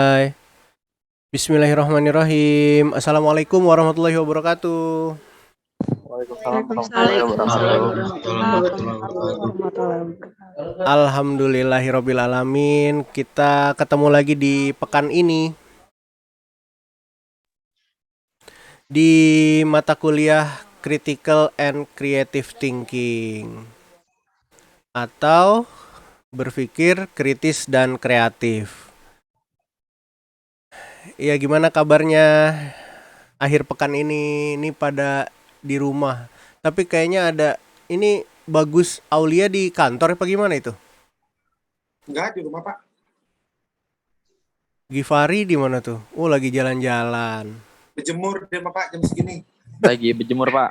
Hai. Bismillahirrahmanirrahim. Assalamualaikum warahmatullahi wabarakatuh. Waalaikumsalam Waalaikumsalam warahmatullahi wabarakatuh. warahmatullahi wabarakatuh. Alhamdulillahirobbilalamin. Kita ketemu lagi di pekan ini di mata kuliah Critical and Creative Thinking atau berpikir kritis dan kreatif. Ya, gimana kabarnya akhir pekan ini? Ini pada di rumah. Tapi kayaknya ada ini Bagus Aulia di kantor apa gimana itu? Enggak, di rumah, Pak. Givari di mana tuh? Oh, lagi jalan-jalan. Berjemur dia, Pak, jam segini. Lagi berjemur, Pak.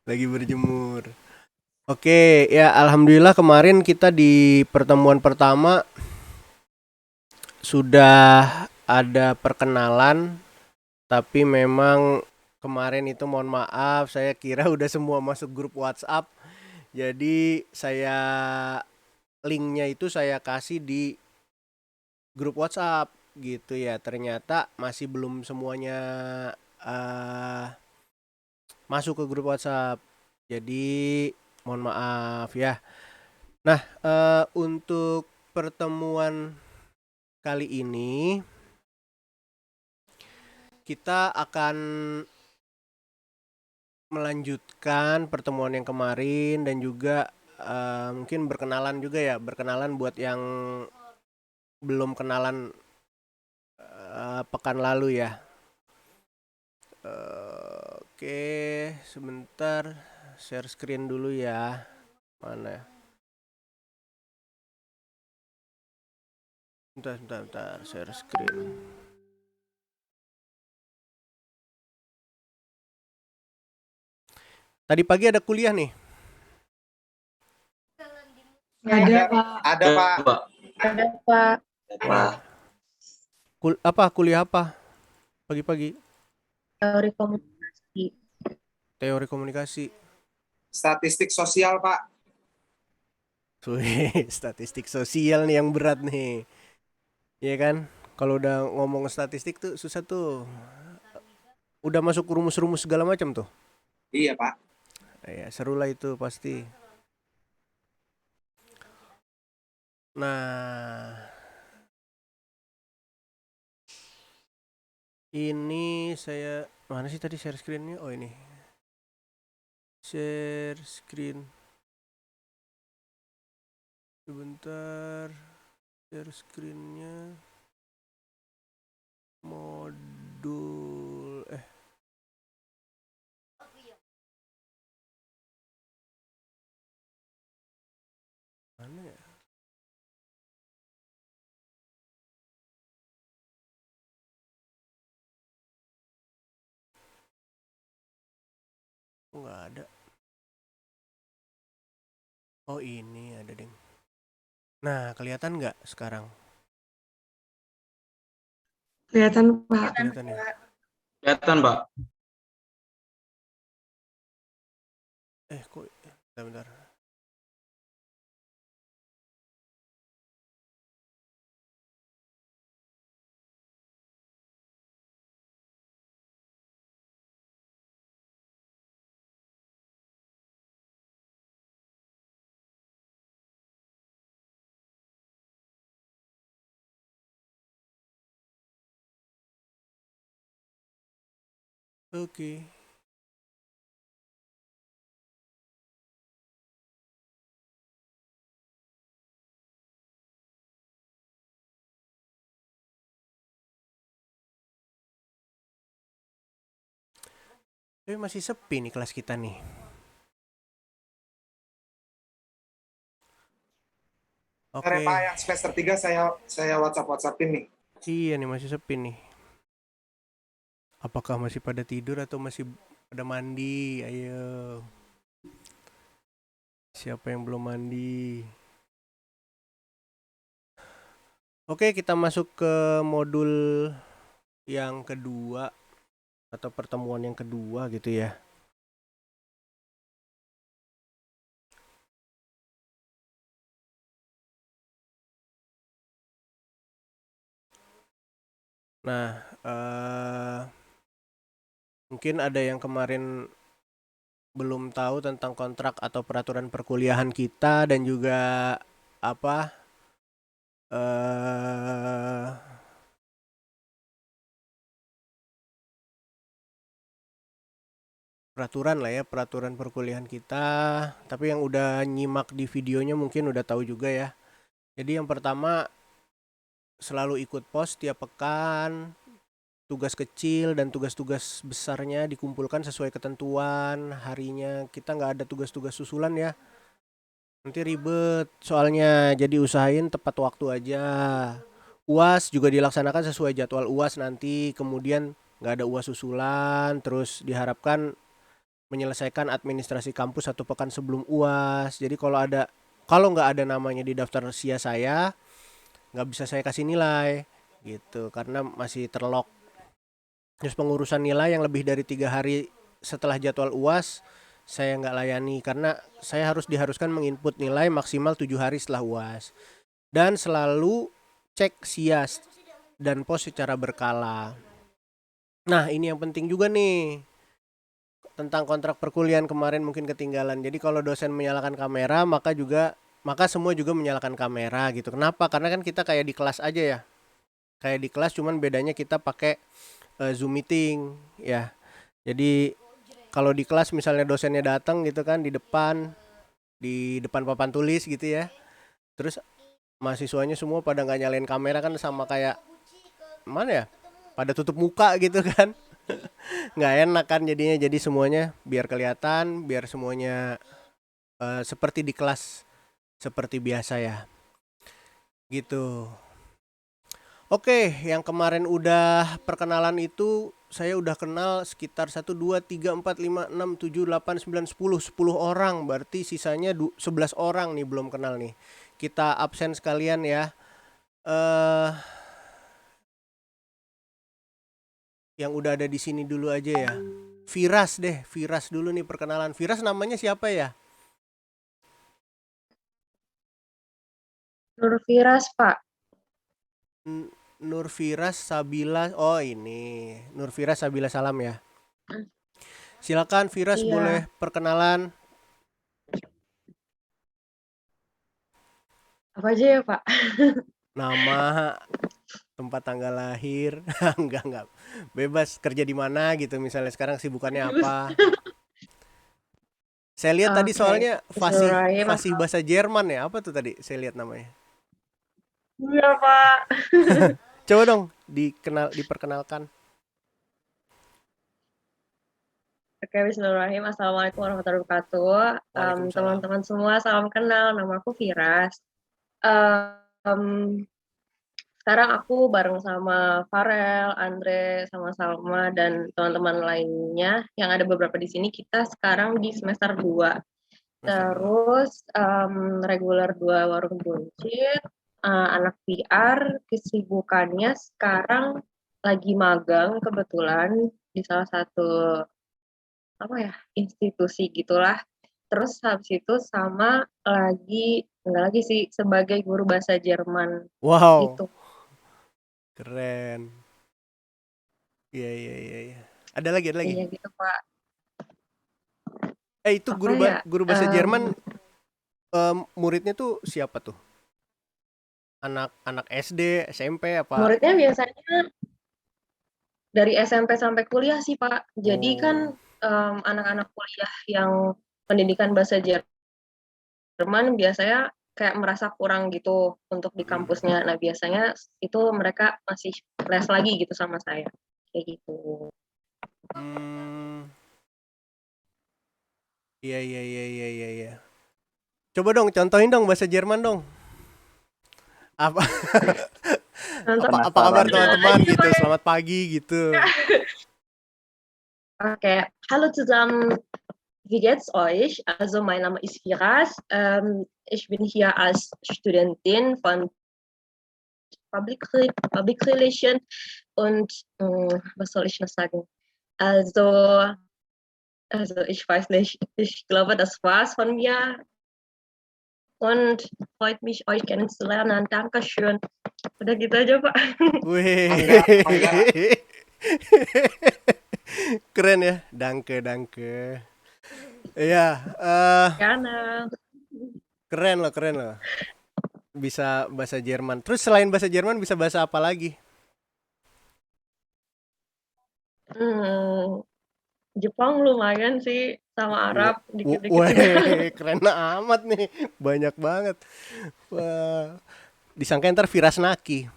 Lagi berjemur. Oke, ya alhamdulillah kemarin kita di pertemuan pertama sudah ada perkenalan, tapi memang kemarin itu mohon maaf, saya kira udah semua masuk grup WhatsApp. Jadi saya linknya itu saya kasih di grup WhatsApp gitu ya. Ternyata masih belum semuanya eh, masuk ke grup WhatsApp. Jadi mohon maaf ya. Nah, untuk pertemuan kali ini kita akan melanjutkan pertemuan yang kemarin dan juga mungkin berkenalan juga ya, berkenalan buat yang belum kenalan pekan lalu ya. Oke, sebentar share screen dulu ya. Mana ya? Bentar, share screen. Tadi pagi ada kuliah nih. Ada, Pak. Ada, Pak. Ada, Pak. Kuliah apa? Pagi-pagi. Teori komunikasi. Teori komunikasi. Statistik sosial, Pak. Statistik sosial nih yang berat nih. Iya kan? Kalau udah ngomong statistik tuh susah tuh. Udah masuk rumus-rumus segala macam tuh. Iya, Pak. Ya, seru lah itu pasti. Nah, ini saya mana sih tadi share screen-nya? Oh, ini. Share screen. Sebentar. Share screen-nya. Modul mana ya? Oh, nggak ada. Oh, ini ada ding. Nah, kelihatan nggak sekarang? Kelihatan, Pak. Kelihatan ya? Kelihatan, Pak. Kok bentar. Oke. Tapi masih sepi nih kelas kita nih. Oke, Oke. Pak, yang semester 3 saya WhatsApp-WhatsAppin nih. Iya nih masih sepi nih. Apakah masih pada tidur atau masih pada mandi? Ayo. Siapa yang belum mandi? Oke, kita masuk ke modul yang kedua atau pertemuan yang kedua gitu ya. Nah, mungkin ada yang kemarin belum tahu tentang kontrak atau peraturan perkuliahan kita dan juga apa eh peraturan lah ya, peraturan perkuliahan kita. Tapi yang udah nyimak di videonya mungkin udah tahu juga ya. Jadi yang pertama selalu ikut pos tiap pekan, tugas kecil dan tugas-tugas besarnya dikumpulkan sesuai ketentuan harinya. Kita nggak ada tugas-tugas susulan ya. Nanti ribet soalnya, jadi usahain tepat waktu aja. UAS juga dilaksanakan sesuai jadwal UAS nanti, kemudian nggak ada UAS susulan, terus diharapkan menyelesaikan administrasi kampus 1 pekan sebelum UAS. Jadi kalau nggak ada namanya di daftar SIA saya, nggak bisa saya kasih nilai gitu karena masih terlock. Terus pengurusan nilai yang lebih dari 3 hari setelah jadwal UAS saya nggak layani karena saya diharuskan menginput nilai maksimal 7 hari setelah UAS. Dan selalu cek SIAS dan pos secara berkala. Nah ini yang penting juga nih tentang kontrak perkuliahan kemarin mungkin ketinggalan. Jadi kalau dosen menyalakan kamera maka semua juga menyalakan kamera gitu. Kenapa? Karena kan kita kayak di kelas aja ya. Kayak di kelas cuman bedanya kita pakai Zoom meeting ya. Jadi kalau di kelas misalnya dosennya datang gitu kan di depan papan tulis gitu ya. Terus mahasiswanya semua pada nggak nyalain kamera kan sama kayak mana ya? Pada tutup muka gitu kan. Nggak enak kan jadinya. Jadi semuanya biar kelihatan, biar semuanya seperti di kelas seperti biasa ya. Gitu. Oke, yang kemarin udah perkenalan itu saya udah kenal sekitar 1, 2, 3, 4, 5, 6, 7, 8, 9, 10 orang. Berarti sisanya 11 orang nih belum kenal nih. Kita absen sekalian ya. eh yang udah ada di sini dulu aja ya. Firas dulu nih perkenalan. Firas namanya siapa ya? Nur Firas, Pak. Nur Firas Sabila. Oh ini, Nur Firas Sabila Salam ya. Silakan Firas Iya. boleh perkenalan. Apa aja ya, Pak? Nama, tempat tanggal lahir. Enggak. Bebas kerja di mana gitu misalnya sekarang sibukannya apa. Saya lihat tadi Oke. soalnya Bismillahirrahmanirrahim. fasih bahasa Jerman ya. Apa tuh tadi? Saya lihat namanya. Iya, Pak. Coba dong diperkenalkan. Oke, Bismillahirrahmanirrahim. Assalamualaikum warahmatullahi wabarakatuh. Waalaikumsalam. Teman-teman semua, salam kenal. Nama aku Firas. Em, Sekarang aku bareng sama Farel, Andre, sama Salma, dan teman-teman lainnya yang ada beberapa di sini. Kita sekarang di semester 2. Master 2. Terus reguler 2 Warung Buncit, anak PR, kesibukannya sekarang lagi magang kebetulan di salah satu institusi gitulah. Terus habis itu enggak lagi sih, sebagai guru bahasa Jerman Wow, gitu. keren. Iya. Ada lagi. Iya gitu, Pak. Itu Apa ya? guru bahasa Jerman muridnya tuh siapa tuh? Anak SD, SMP apa? Muridnya biasanya dari SMP sampai kuliah sih, Pak. Jadi kan Oh. anak-anak kuliah yang pendidikan bahasa Jerman biasanya kayak merasa kurang gitu untuk di kampusnya. Nah, biasanya itu mereka masih les lagi gitu sama saya. Kayak gitu. Iya. Coba dong contohin dong bahasa Jerman dong. Apa apa kabar teman-teman gitu? Selamat pagi gitu. Oke, halo zusammen, wie geht's euch? Also mein Name ist Firas. Ich bin hier als Studentin von Public Relation und was soll ich noch sagen? Also ich weiß nicht. Ich glaube, das war's von mir. und freut mich, euch kennenzulernen. Dankeschön. Udah gitu aja, Pak. Wih. Mangga. Keren ya. Danke, danke. Iya, Gerne. keren loh. Bisa bahasa Jerman. Terus selain bahasa Jerman bisa bahasa apa lagi? Jepang lumayan sih, sama Arab dikit-dikit juga. Weh, keren amat nih. Banyak banget. Wah, disangka ntar Virasnaki,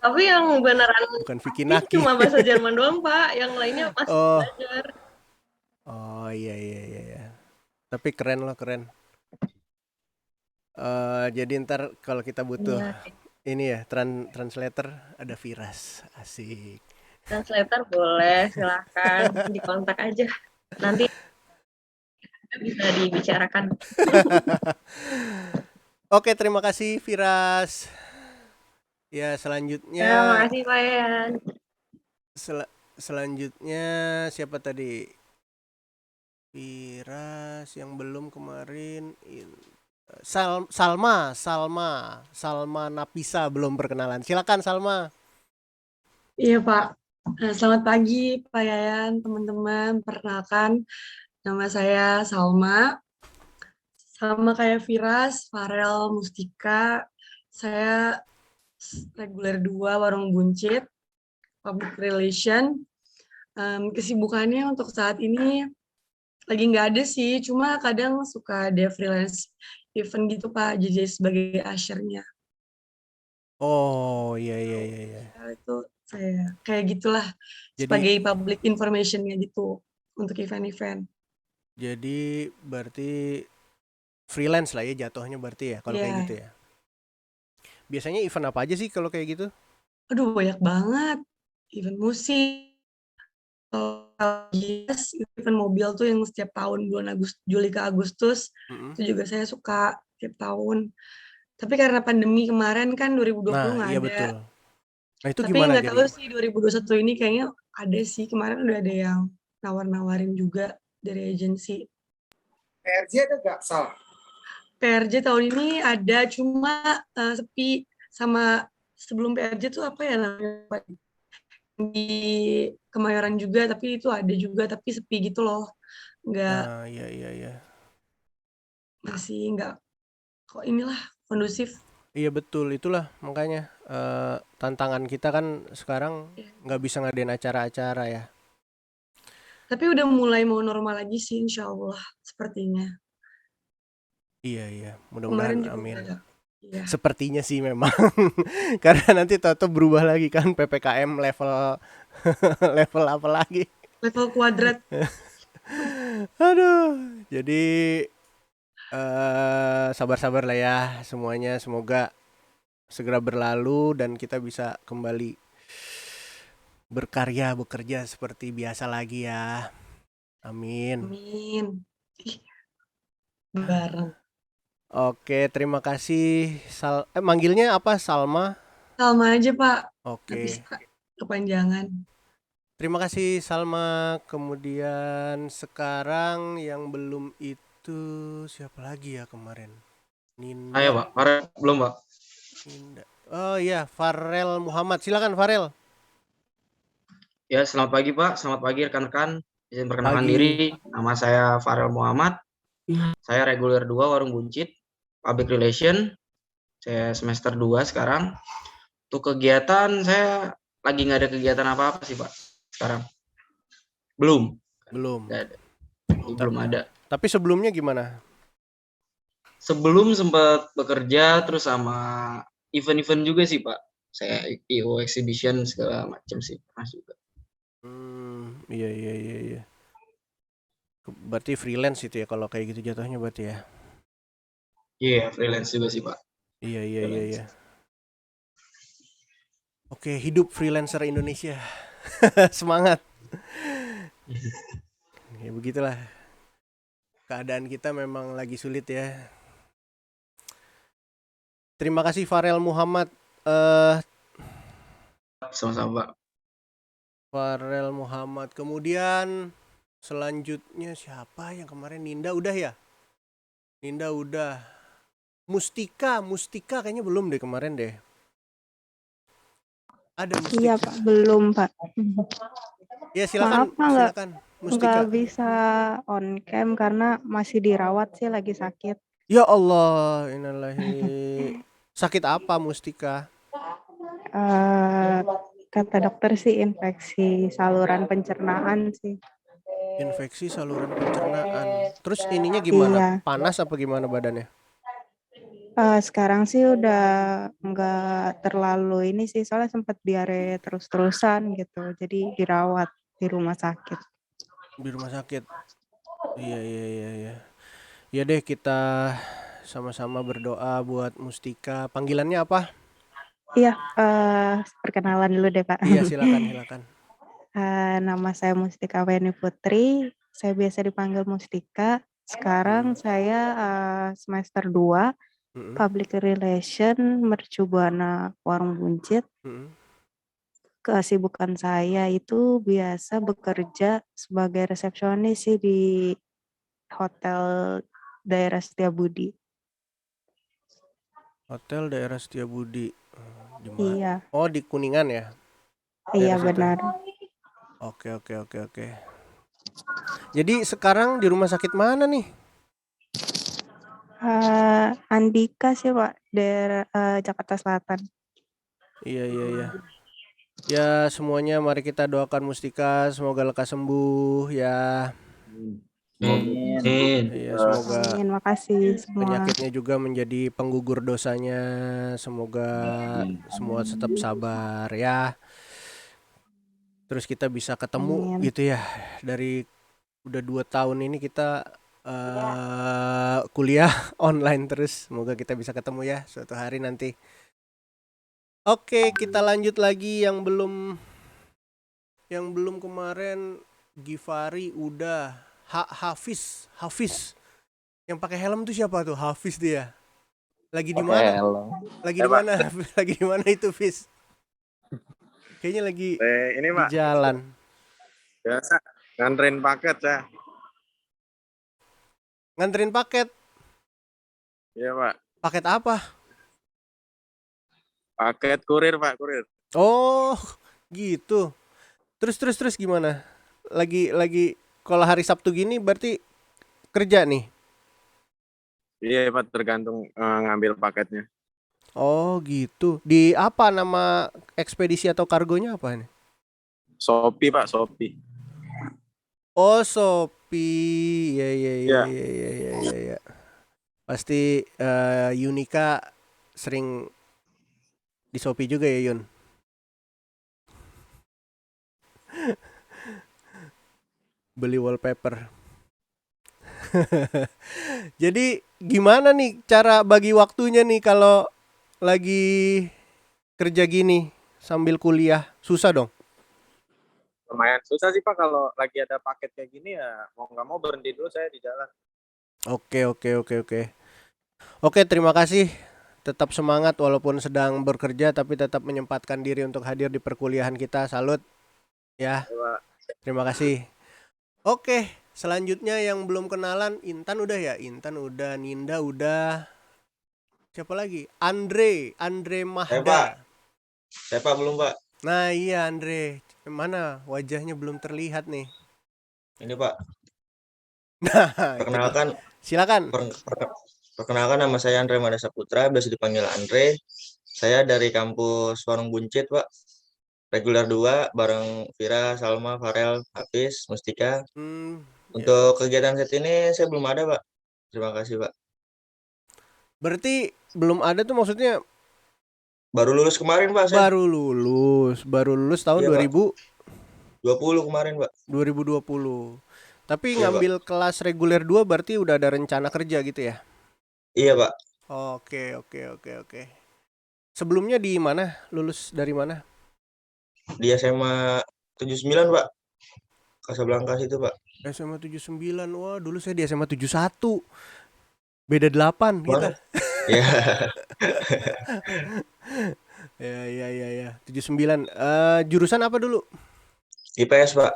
Tapi yang beneran bukan Vicky pasti Naki. cuma bahasa Jerman doang, Pak. Yang lainnya masih Oh, belajar. oh iya. Tapi keren loh, keren. Jadi ntar kalau kita butuh Iya. ini ya, translator ada Viras. Asik. Translator boleh, silahkan dikontak aja. Nanti bisa dibicarakan. Oke, terima kasih Viras. Ya, Ya, selanjutnya makasih Pak Yan. selanjutnya siapa tadi? Viras yang belum kemarin. Salma Napisa belum perkenalan. Silakan Salma. Iya Pak. Selamat pagi Pak Yayan, teman-teman. Perkenalkan, nama saya Salma. Sama kayak Viras, Farel, Mustika. Saya reguler 2 Warung Buncit, Public Relation. Kesibukannya untuk saat ini lagi nggak ada sih, cuma kadang suka ada freelance event gitu Pak, jadi sebagai usher-nya. Oh, iya. Itu saya kayak gitulah, Jadi sebagai public information-nya gitu untuk event-event. jadi berarti freelance lah ya jatuhnya berarti ya kalau kayak gitu Iya. ya. Biasanya event apa aja sih kalau kayak gitu? Aduh, banyak banget. Event musik, yes, event mobil tuh yang setiap tahun bulan Juli ke Agustus, Mm-mm. itu juga saya suka tiap tahun. Tapi karena pandemi kemarin kan 2020 Nah, nggak iya ada. betul. Nah, itu Tapi gimana nggak tahu jadi? sih 2021 ini kayaknya ada sih. Kemarin udah ada yang nawar-nawarin juga dari agensi. PRJ ada nggak, Sal? PRJ tahun ini ada, cuma sepi. Sama sebelum PRJ tuh apa ya namanya? Di Kemayoran juga, tapi itu ada juga, tapi sepi gitu loh. Nggak, Nah, iya. masih nggak, kok inilah kondusif. Iya betul, itulah makanya tantangan kita kan sekarang Ya. nggak bisa ngadain acara-acara ya. Tapi udah mulai mau normal lagi sih, insya Allah, sepertinya. Iya, Kemarin mudah-mudahan juga amin. udah, ya. Sepertinya sih memang, karena nanti tato berubah lagi kan PPKM level level apa lagi? Level kuadrat. Aduh, jadi sabar-sabar lah ya semuanya, semoga segera berlalu dan kita bisa kembali bekerja seperti biasa lagi ya. Amin. Amin. Ih, bareng. Oke, terima kasih. Manggilnya apa? Salma. Salma aja, Pak. Nggak Oke. bisa kepanjangan. Terima kasih Salma. Kemudian sekarang yang belum itu siapa lagi ya kemarin? Ninda. Ayo Pak, Farel belum Pak? Ninda. Oh iya, Farel Muhammad. Silakan Farel. Ya, selamat pagi Pak, selamat pagi rekan-rekan. Izin perkenalkan Pagi. diri, nama saya Farel Muhammad. Saya reguler 2 Warung Buncit, Public Relation. Saya semester 2 sekarang. Untuk kegiatan, saya lagi nggak ada kegiatan apa-apa sih Pak sekarang. Belum. Nggak ada. Belum ada. Tapi sebelumnya gimana? Sebelum sempat bekerja terus sama event-event juga sih Pak. Saya IO exhibition segala macam sih pernah juga. Iya. Berarti freelance itu ya kalau kayak gitu jatuhnya berarti ya. Iya, freelance juga sih Pak. Iya. Oke, hidup freelancer Indonesia. Semangat. Ya begitulah. Keadaan kita memang lagi sulit ya. Terima kasih Farel Muhammad. Sama-sama Pak. Farel Muhammad. Kemudian selanjutnya siapa yang kemarin? Ninda udah ya? Ninda udah. Mustika kayaknya belum deh kemarin deh. Ada Iya Mustika. Pak, belum Pak. Ya silakan, Maaf Pak, silakan. Mustika. nggak bisa on cam karena masih dirawat sih, lagi sakit. Ya Allah, innalillahi. Sakit apa Mustika? Eh, Kata dokter sih infeksi saluran pencernaan sih. Infeksi saluran pencernaan. Terus ininya gimana? Iya, Panas apa gimana badannya? sekarang sih udah nggak terlalu ini sih, soalnya sempat diare terus-terusan gitu, jadi dirawat di rumah sakit. Di rumah sakit. Iya, iya, iya, iya. Ya deh, kita sama-sama berdoa buat Mustika. Panggilannya apa? Iya, perkenalan dulu deh Pak. Iya, silakan. Nama saya Mustika Weni Putri, saya biasa dipanggil Mustika. Sekarang saya semester 2 Mm-mm, Public Relation Mercu Buana Warung Buncit. mm-mm. Kesibukan saya itu biasa bekerja sebagai resepsionis sih di hotel daerah Setiabudi. Hotel daerah Setiabudi. Di mana? Iya, Oh, di Kuningan ya? iya Daerah situ. benar. Oke. Jadi sekarang di rumah sakit mana nih? Andika sih Pak, daerah Jakarta Selatan. Iya. Ya, semuanya mari kita doakan Mustika semoga lekas sembuh ya. Amin. Iya, semoga Amin, makasih semua. penyakitnya juga menjadi penggugur dosanya. Semoga semua tetap sabar ya. Terus kita bisa ketemu Amin. gitu ya. Dari udah 2 tahun ini kita kuliah online terus. Semoga kita bisa ketemu ya suatu hari nanti. Oke, kita lanjut lagi yang belum kemarin. Givari udah. Hafiz. Yang pakai helm tuh siapa tuh? Hafiz dia. Lagi di mana? Lagi di mana? Lagi di mana itu, Fiz? Kayaknya lagi Ini di Pak, jalan. biasa nganterin paket ya. Nganterin paket. Iya Pak, Paket apa? paket kurir Pak, kurir. Oh, gitu. Terus gimana? Lagi kalau hari Sabtu gini berarti kerja nih. Iya Pak, tergantung ngambil paketnya. Oh, gitu. Di apa nama ekspedisi atau kargonya apa nih? Shopee Pak, Shopee. Oh, Shopee. Ya. Pasti Yunika sering di Shopee juga ya, Yun? Beli wallpaper. Jadi gimana nih cara bagi waktunya nih kalau lagi kerja gini sambil kuliah? Susah dong. Lumayan susah sih Pak kalau lagi ada paket kayak gini ya mau nggak mau berhenti dulu saya di jalan. Oke. Oke, terima kasih. Tetap semangat walaupun sedang bekerja tapi tetap menyempatkan diri untuk hadir di perkuliahan kita. Salut ya. Ya, Pak. Terima kasih. Oke, selanjutnya yang belum kenalan, Intan udah ya? Intan udah, Ninda udah. Siapa lagi? Andre Mahda. Saya Pak belum Pak. Nah iya Andre, mana wajahnya belum terlihat nih. Ini Pak. Nah, Perkenalkan, silakan. perkenalkan nama saya Andre Mada Saputra, biasa dipanggil Andre. Saya dari kampus Warung Buncit Pak. Reguler 2 bareng Vira, Salma, Farel, Hafiz, Mustika. Untuk kegiatan set ini saya belum ada Pak. Terima kasih Pak. Berarti belum ada tuh maksudnya Baru lulus kemarin Pak saya. baru lulus tahun Iya, Pak. 2020 kemarin Pak. 2020. Tapi Iya, ngambil kelas reguler 2 berarti udah ada rencana kerja gitu ya? Iya Pak. Oke. Sebelumnya di mana? Lulus dari mana? Di SMA 79 Pak. Kasablanka situ Pak. SMA 79. Wah, dulu saya di SMA 71. Beda 8 kita. Ya. Ya. 79. Jurusan apa dulu? IPS Pak.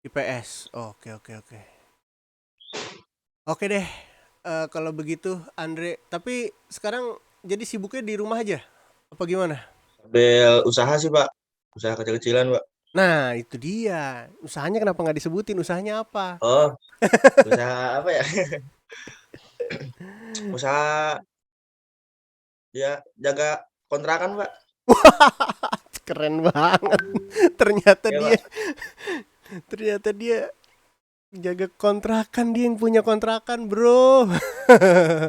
IPS. Oke. Oke deh. kalau begitu Andre. Tapi sekarang jadi sibuknya di rumah aja? Apa gimana? Sambil usaha sih Pak, usaha kecil-kecilan Pak. Nah itu dia. Usahanya kenapa nggak disebutin? Usahanya apa? Oh, usaha apa ya? Usaha ya jaga kontrakan Pak. Keren banget. Ternyata Ya dia Pak. ternyata dia jaga kontrakan, dia yang punya kontrakan, bro.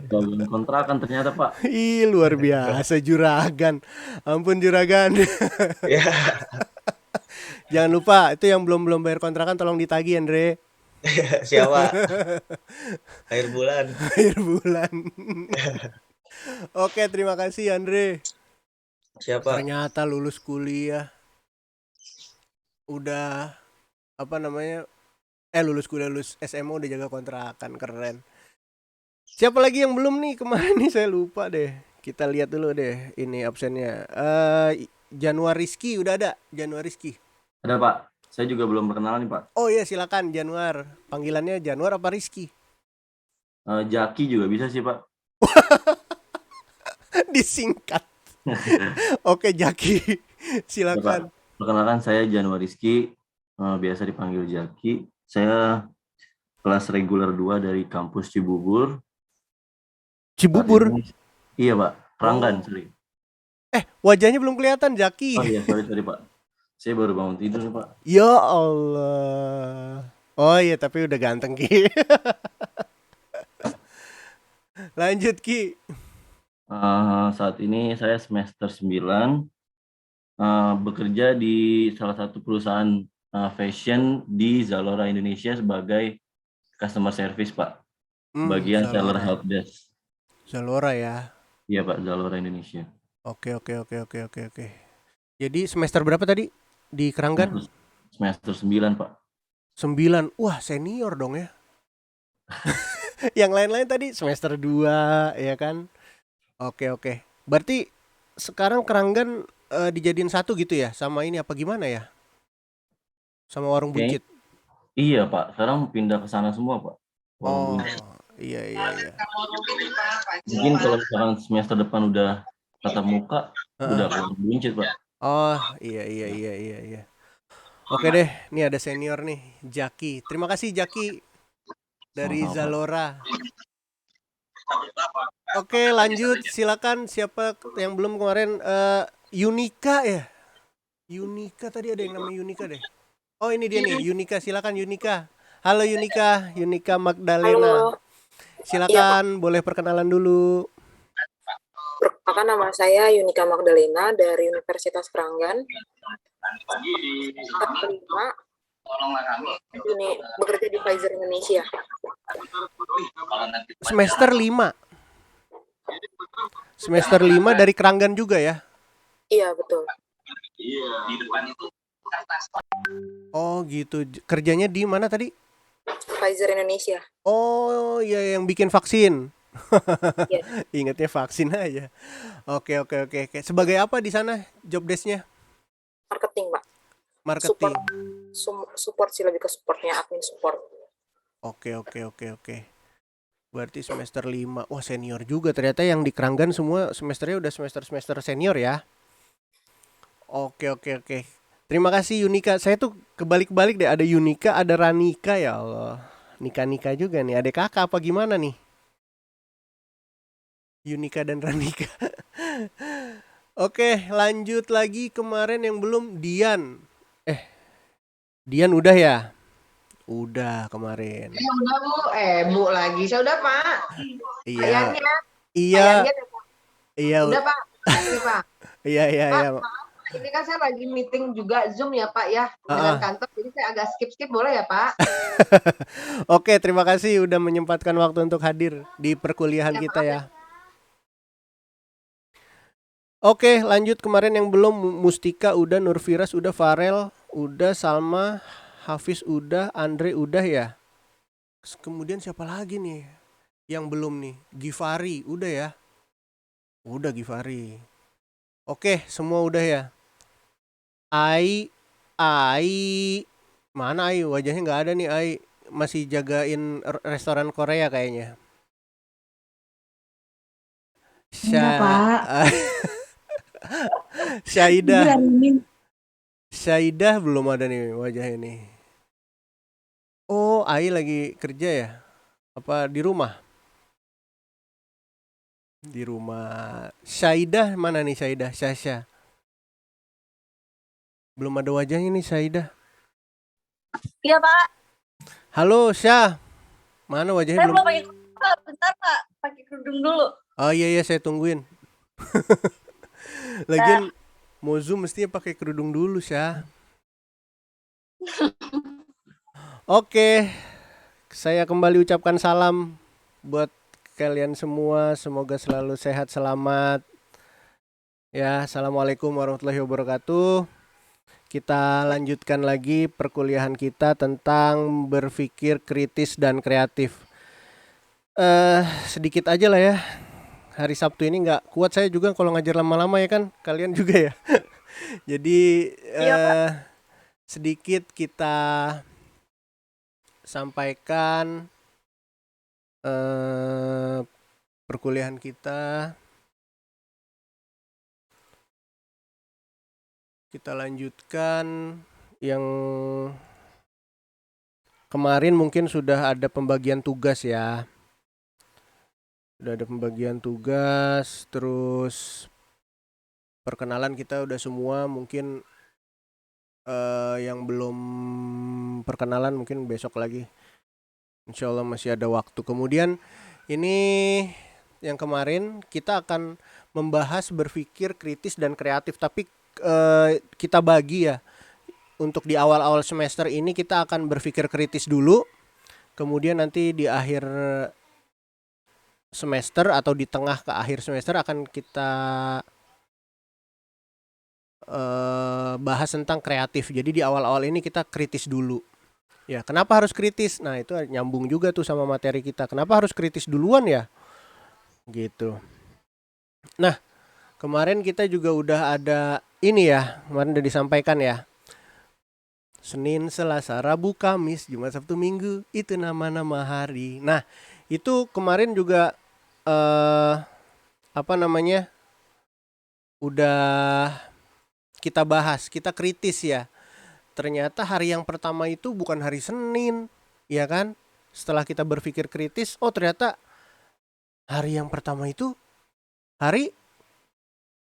Bagian kontrakan ternyata Pak. Ih, luar biasa juragan. Ampun juragan. Ya, Jangan lupa itu yang belum bayar kontrakan tolong ditagih Andre. siapa? Akhir bulan. Akhir bulan. Oke, terima kasih Andre. Siapa? Ternyata lulus kuliah udah apa namanya? Lulus kuliah, lulus SMA udah jaga kontrakan, keren. Siapa lagi yang belum nih kemarin nih saya lupa deh. Kita lihat dulu deh ini absennya. Januar Rizky udah ada. Januar Rizky. Ada Pak. Saya juga belum perkenalan nih Pak. Oh iya silakan Januar. Panggilannya Januar apa Rizky? Jaki juga bisa sih Pak. Disingkat. Oke Jaki. Silakan. Perkenalkan saya Januar Rizky, biasa dipanggil Jaki. Saya kelas reguler 2 dari kampus Cibubur. Cibubur? Iya Pak, Ranggan sorry. Wajahnya belum kelihatan Jaki. Oh iya sorry Pak. Saya baru bangun tidur nih Pak. Ya Allah. Oh iya tapi udah ganteng Ki. Lanjut Ki. Saat ini saya semester 9, bekerja di salah satu perusahaan fashion di Zalora Indonesia sebagai customer service Pak. Bagian seller help desk. Zalora ya. Iya Pak, Zalora Indonesia. Oke. Jadi semester berapa tadi di Keranggan? Semester 9 Pak. 9. Wah senior dong ya. Yang lain-lain tadi semester 2 ya kan. Oke. Berarti sekarang Keranggan dijadiin satu gitu ya sama ini apa gimana ya? Sama warung buncit. Iya Pak, sekarang pindah ke sana semua Pak. Warung buncit. Iya. Mungkin kalau misalkan semester depan udah tatap muka, udah warung buncit Pak. Oh iya. Oke deh, nih ada senior nih, Jaki. Terima kasih Jaki dari Zalora. Oke, lanjut. Silakan siapa yang belum kemarin Yunika ya? Yunika tadi ada yang namanya Yunika deh. Oh, ini dia nih, Yunika. Silakan Yunika. Halo Yunika, Yunika Magdalena. Halo. Silakan boleh perkenalan dulu. Perkenalkan nama saya Yunika Magdalena dari Universitas Keranggan. Ini bekerja di Pfizer Indonesia. Semester 5. Semester 5 dari Keranggan juga ya? Iya, betul. Oh, gitu. Kerjanya di mana tadi? Pfizer Indonesia. Oh, iya yang bikin vaksin. Iya. Ingatnya vaksin aja. Oke. Sebagai apa di sana job desk-nya? Marketing, Pak. Marketing. Support sih, lebih ke supportnya, admin support. Oke. Berarti semester 5. Wah, senior juga. Ternyata yang di Keranggan semua semesternya udah semester senior ya. Oke. Terima kasih Yunika. Saya tuh kebalik-balik deh. Ada Yunika, ada Ranika ya Allah. Nika juga nih. Adek kakak apa gimana nih? Yunika dan Ranika. Oke, lanjut lagi kemarin yang belum Dian. Dian udah ya? Udah kemarin. Udah Bu, Bu lagi. Saya udah Pak. Iya. Ayahnya. Iya. Udah Pak. Makasih, Pak. Iya. Ini kan saya lagi meeting juga Zoom ya Pak ya dengan kantor, jadi saya agak skip boleh ya Pak? Oke, terima kasih udah menyempatkan waktu untuk hadir di perkuliahan kita ya. Oke, lanjut kemarin yang belum Mustika udah, Nurfiras udah, Farel udah, Salma, Hafiz udah, Andre udah ya. Kemudian siapa lagi nih yang belum nih? Givari udah ya. Udah Givari. Oke, semua udah ya. Ai mana Ai? Wajahnya nggak ada nih Ai. Masih jagain restoran Korea kayaknya. Iya, Pak. Syaidah. Iya, ini. Syaidah belum ada nih wajah ini. Oh, Ai lagi kerja ya? Apa di rumah? Di rumah. Syaidah mana nih Syaidah? Syasha. Belum ada wajahnya nih Syaidah. Iya Pak, Halo Syah. Mana wajahnya saya belum? belum pakai kerudung Pak. Bentar Pak, pakai kerudung dulu. Oh iya saya tungguin. Lagian mau Zoom mestinya pakai kerudung dulu Syah. Oke. Saya kembali ucapkan salam buat kalian semua. Semoga selalu sehat selamat. Ya, assalamualaikum warahmatullahi wabarakatuh. Kita lanjutkan lagi perkuliahan kita tentang berpikir kritis dan kreatif. Sedikit aja lah ya. Hari Sabtu ini nggak kuat saya juga kalau ngajar lama-lama ya kan. Kalian juga ya. Jadi sedikit kita sampaikan perkuliahan kita. Kita lanjutkan yang kemarin mungkin sudah ada pembagian tugas ya. Sudah ada pembagian tugas, terus perkenalan kita udah semua. Mungkin yang belum perkenalan mungkin besok lagi. Insya Allah masih ada waktu. Kemudian ini yang kemarin kita akan membahas berpikir kritis dan kreatif, tapi kita bagi ya. Untuk di awal-awal semester ini kita akan berpikir kritis dulu. Kemudian nanti di akhir semester atau di tengah ke akhir semester akan kita bahas tentang kreatif. Jadi di awal-awal ini kita kritis dulu. Ya, kenapa harus kritis? Nah, itu nyambung juga tuh sama materi kita. Kenapa harus kritis duluan ya? Gitu. Nah, kemarin kita juga udah ada ini ya, kemarin udah disampaikan ya. Senin, Selasa, Rabu, Kamis, Jumat, Sabtu, Minggu, itu nama-nama hari. Nah, itu kemarin juga udah kita bahas, kita kritis ya. Ternyata hari yang pertama itu bukan hari Senin, ya kan? Setelah kita berpikir kritis, oh ternyata hari yang pertama itu hari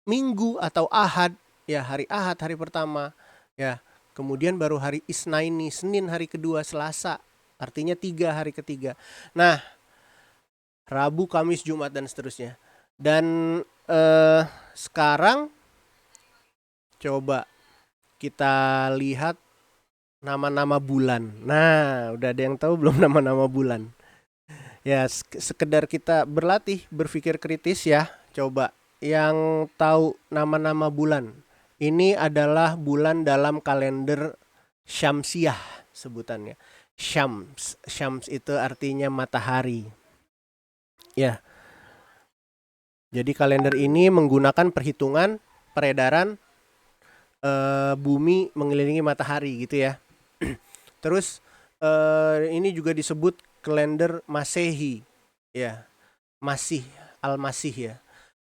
Minggu atau Ahad, ya hari Ahad hari pertama, ya. Kemudian baru hari Isnaini, Senin hari kedua, Selasa, artinya 3 hari ketiga. Nah, Rabu, Kamis, Jumat dan seterusnya. Dan sekarang coba kita lihat nama-nama bulan. Nah, udah ada yang tahu belum nama-nama bulan? Ya, sekedar kita berlatih berpikir kritis ya. Coba yang tahu nama-nama bulan. Ini adalah bulan dalam kalender Syamsiah sebutannya. Syams itu artinya matahari. Ya. Jadi kalender ini menggunakan perhitungan peredaran bumi mengelilingi matahari gitu ya. Terus ini juga disebut kalender Masehi, ya, Masih, Al-Masih ya,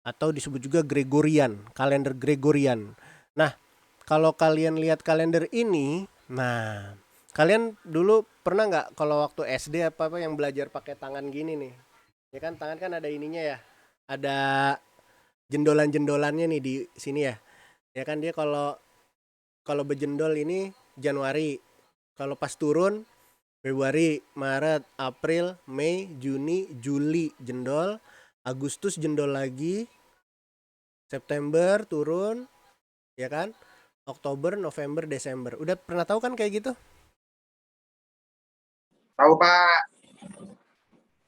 atau disebut juga Gregorian, kalender Gregorian. Nah, kalau kalian lihat kalender ini, nah, kalian dulu pernah nggak kalau waktu SD apa yang belajar pakai tangan gini nih, ya kan tangan kan ada ininya ya, ada jendolan-jendolannya nih di sini ya. Ya kan dia kalau berjendol ini Januari, kalau pas turun Februari, Maret, April, Mei, Juni, Juli jendol, Agustus jendol lagi, September turun, ya kan? Oktober, November, Desember. Udah pernah tahu kan kayak gitu? Tahu Pak.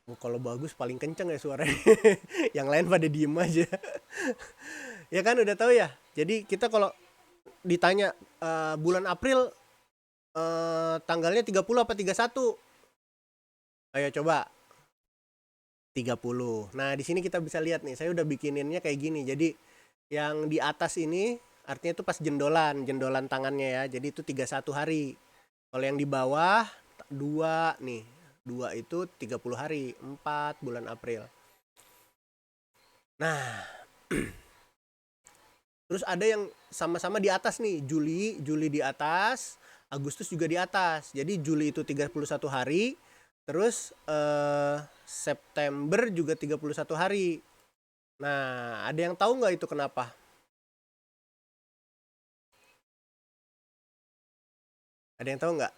Oh, kalau bagus paling kenceng ya suaranya. Yang lain pada diem aja. Ya kan udah tahu ya. Jadi kita kalau ditanya bulan April tanggalnya 30 apa 31? Ayo coba. 30. Nah, di sini kita bisa lihat nih, saya udah bikininnya kayak gini. Jadi yang di atas ini artinya itu pas jendolan tangannya ya. Jadi itu 31 hari. Kalau yang di bawah 2 nih. 2 itu 30 hari, 4 bulan April. Nah, terus ada yang sama-sama di atas nih, Juli di atas, Agustus juga di atas. Jadi Juli itu 31 hari, terus September juga 31 hari. Nah, ada yang tahu nggak itu kenapa? Ada yang tahu nggak?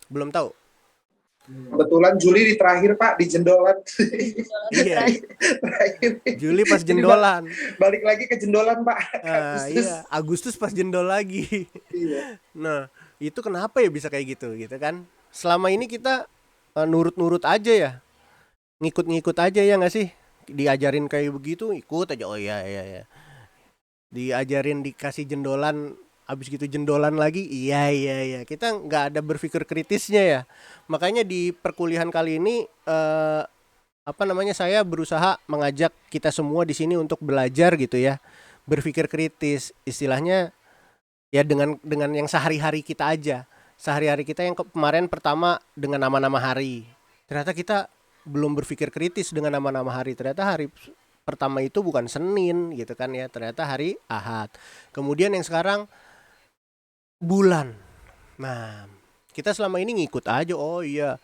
Belum tahu? Kebetulan Juli di terakhir Pak, di jendolan. Iya, Terakhir. Juli pas Jadi jendolan. balik lagi ke jendolan Pak. Agustus. Iya, Agustus pas jendol lagi. Iya. Nah, itu kenapa ya bisa kayak gitu kan? Selama ini kita nurut-nurut aja ya, ngikut-ngikut aja ya nggak sih? Diajarin kayak begitu, ikut aja. Oh iya. Diajarin dikasih jendolan, abis gitu jendolan lagi, iya. Kita nggak ada berpikir kritisnya ya. Makanya di perkuliahan kali ini saya berusaha mengajak kita semua di sini untuk belajar gitu ya, berpikir kritis, istilahnya ya dengan yang sehari-hari kita aja. Sehari-hari kita yang kemarin pertama dengan nama-nama hari. Ternyata kita belum berpikir kritis dengan nama-nama hari. Ternyata hari pertama itu bukan Senin gitu kan ya. Ternyata hari Ahad. Kemudian yang sekarang bulan. Nah, kita selama ini ngikut aja. Oh iya,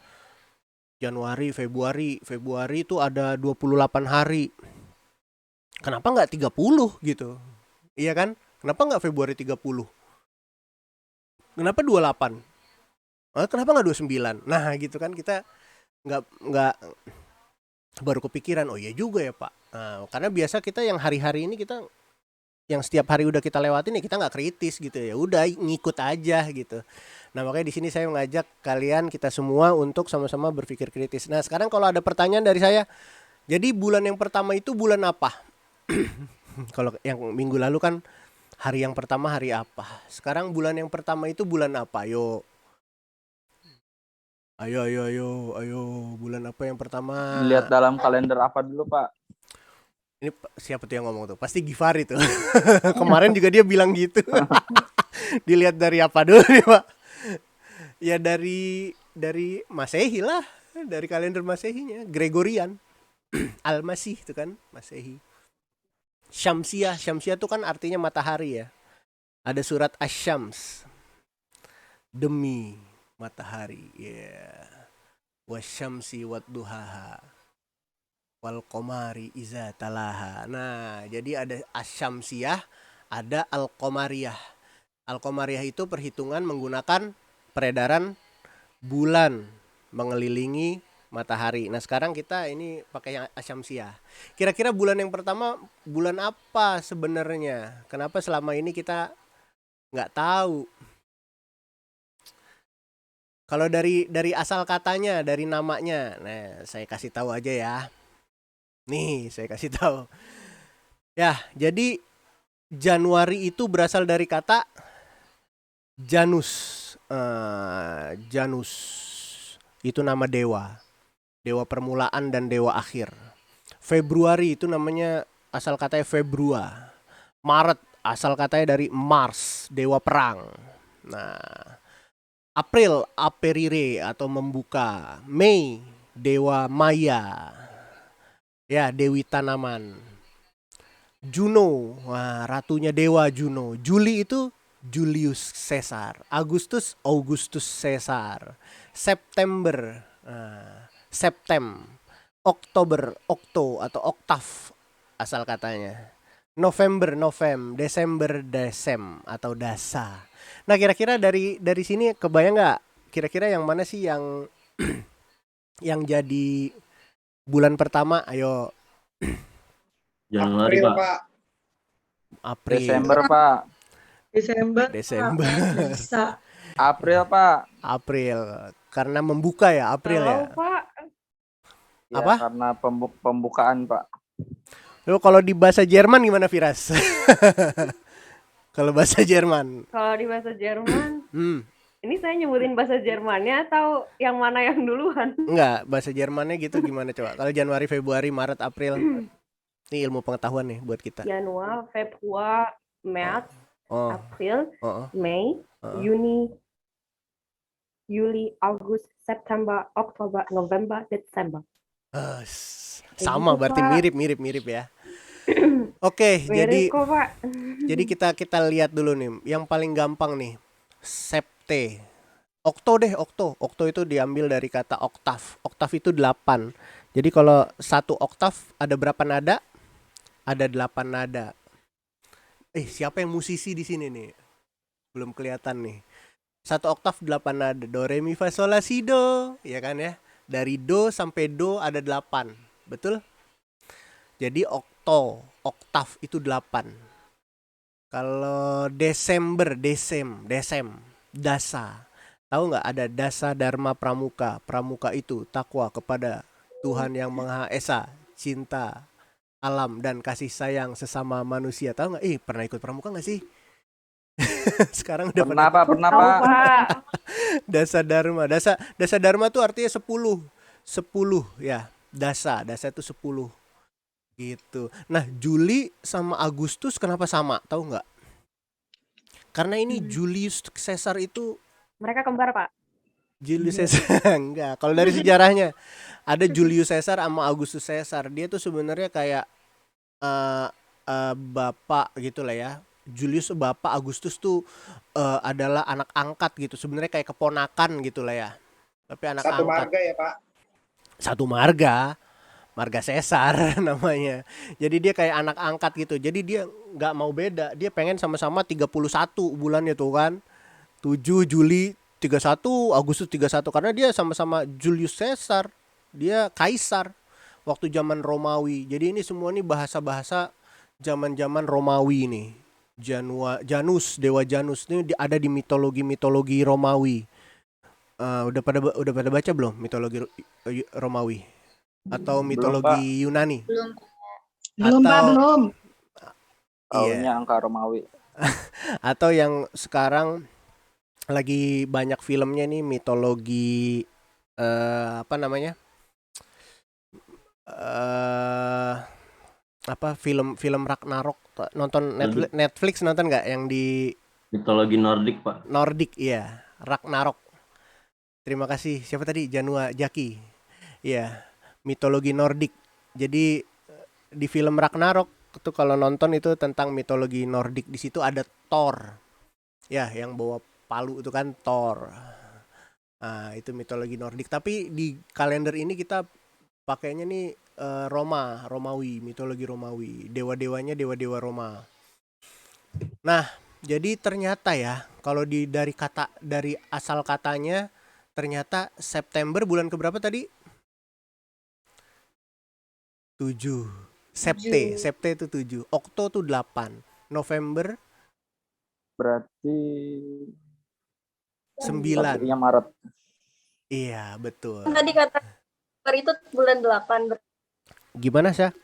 Januari, Februari itu ada 28 hari. Kenapa nggak 30 gitu? Iya kan? Kenapa nggak Februari 30? Kenapa 28? Kenapa nggak 29? Nah gitu kan, kita nggak baru kepikiran, oh iya juga ya Pak. Nah, karena biasa kita yang hari-hari ini kita yang setiap hari udah kita lewatin ya kita nggak kritis gitu ya, udah ngikut aja gitu. Nah makanya di sini saya mengajak kalian kita semua untuk sama-sama berpikir kritis. Nah sekarang kalau ada pertanyaan dari saya, jadi bulan yang pertama itu bulan apa? Kalau yang minggu lalu kan hari yang pertama hari apa? Sekarang bulan yang pertama itu bulan apa? Ayo, bulan apa yang pertama? Lihat dalam kalender apa dulu, Pak? Ini siapa tuh yang ngomong tuh? Pasti Givari tuh. Kemarin juga dia bilang gitu. Dilihat dari apa dulu nih Pak? Ya dari Masehi lah, dari kalender Masehinya, Gregorian. Al-Masih itu kan Masehi. Syamsiah tuh kan artinya matahari ya. Ada surat Asy-Syams. Demi matahari, ya. Wasyamsi wadduhaha wal qamari iza talaha. Nah, jadi ada Asy-Syamsiyah, ada Al-Qamariyah. Al-Qamariyah itu perhitungan menggunakan peredaran bulan mengelilingi matahari. Nah, sekarang kita ini pakai yang Asy-Syamsiyah. Kira-kira bulan yang pertama bulan apa sebenarnya? Kenapa selama ini kita nggak tahu? Kalau dari asal katanya, dari namanya, nah saya kasih tahu aja ya. Nih, saya kasih tahu. Ya, jadi Januari itu berasal dari kata Janus. Janus itu nama dewa. Dewa permulaan dan dewa akhir. Februari itu namanya asal katanya Februa. Maret asal katanya dari Mars, dewa perang. Nah, April, aperire atau membuka. Mei, dewa maya. Ya, dewi tanaman. Juno, wah, ratunya dewa Juno. Juli itu Julius Caesar. Agustus, Augustus Caesar. September, Septem. Oktober, Okto atau Oktav asal katanya. November, Novem. Desember, Desem atau Dasa. Nah kira-kira dari sini kebayang nggak? Kira-kira yang mana sih yang yang jadi bulan pertama? Ayo. Januari April, Pak. Pak. April. Desember, Pak. Desember. Desember. Bisa. April, Pak. April. Karena membuka ya April ya. Pak. Ya, Apa? karena pembukaan, Pak. Lo kalau di bahasa Jerman gimana Firas? Kalau bahasa Jerman. Kalau di bahasa Jerman, ini saya nyebutin bahasa Jermannya atau yang mana yang duluan? Enggak, bahasa Jermannya gitu gimana coba? Kalau Januari, Februari, Maret, April. Ini ilmu pengetahuan nih buat kita. Januari, Februari, Maret, April, Mei, Juni, Juli, August, September, Oktober, November, Desember. Sama, gitu, berarti Pak. mirip ya. Oke, Mirip kok, Pak. jadi kita lihat dulu nih, yang paling gampang nih, septe. Okto deh, okto. Okto itu diambil dari kata oktav. Oktav itu 8. Jadi kalau satu oktav ada berapa nada? Ada 8 nada. Siapa yang musisi di sini nih? Belum kelihatan nih. Satu oktav 8 nada. Do, re, mi, fa, sol, la, si, do. Ya kan ya? Dari do sampai do ada 8. Betul? Jadi oktav itu 8. Kalau Desember, desem, dasa. Tahu nggak ada dasa dharma pramuka? Pramuka itu takwa kepada Tuhan yang Maha Esa, cinta alam dan kasih sayang sesama manusia. Tahu nggak? Pernah ikut pramuka nggak sih? Sekarang udah Pernah Pak, pernah Pak. Dasa dharma tuh artinya 10 ya. Dasa itu 10 gitu. Nah, Juli sama Agustus kenapa sama? Tahu nggak? Karena ini Julius Caesar itu Mereka kembar, Pak. Julius Caesar enggak. Kalau dari sejarahnya ada Julius Caesar sama Augustus Caesar. Dia tuh sebenarnya kayak bapak gitu lah ya. Julius bapak, Agustus tuh adalah anak angkat gitu. Sebenarnya kayak keponakan gitu lah ya. Tapi anak Satu angkat. marga ya, Pak? Satu marga Caesar namanya. Jadi dia kayak anak angkat gitu. Jadi dia nggak mau beda. Dia pengen sama-sama 31 bulannya tuh kan. 7 Juli 31, Agustus 31. Karena dia sama-sama Julius Caesar. Dia kaisar waktu zaman Romawi. Jadi ini semua nih bahasa-bahasa zaman-zaman Romawi nih. Janus, dewa Janus ini ada di mitologi Romawi. Udah pada baca belum mitologi Romawi atau mitologi Yunani? Belum, Pak, belum. Taunya angka Romawi. Atau yang sekarang lagi banyak filmnya nih, mitologi apa namanya? Film Ragnarok. Nonton Netflix nonton nggak yang di Mitologi Nordik, Pak. Nordik, iya. Ragnarok. Terima kasih. Siapa tadi? Jaki. Iya. Mitologi Nordik. Jadi di film Ragnarok itu kalau nonton itu tentang mitologi Nordik. Di situ ada Thor. Ya, yang bawa palu itu kan Thor. Nah, itu mitologi Nordik. Tapi di kalender ini kita pakainya nih Romawi, mitologi Romawi. Dewa-dewanya dewa-dewa Roma. Nah, jadi ternyata ya, kalau dari asal katanya, ternyata September bulan keberapa tadi? 7. Septe itu 7. Okto tuh 8. November Berarti 9. Maret. Iya, betul. Tadi kata itu bulan 8. Gimana, Syah?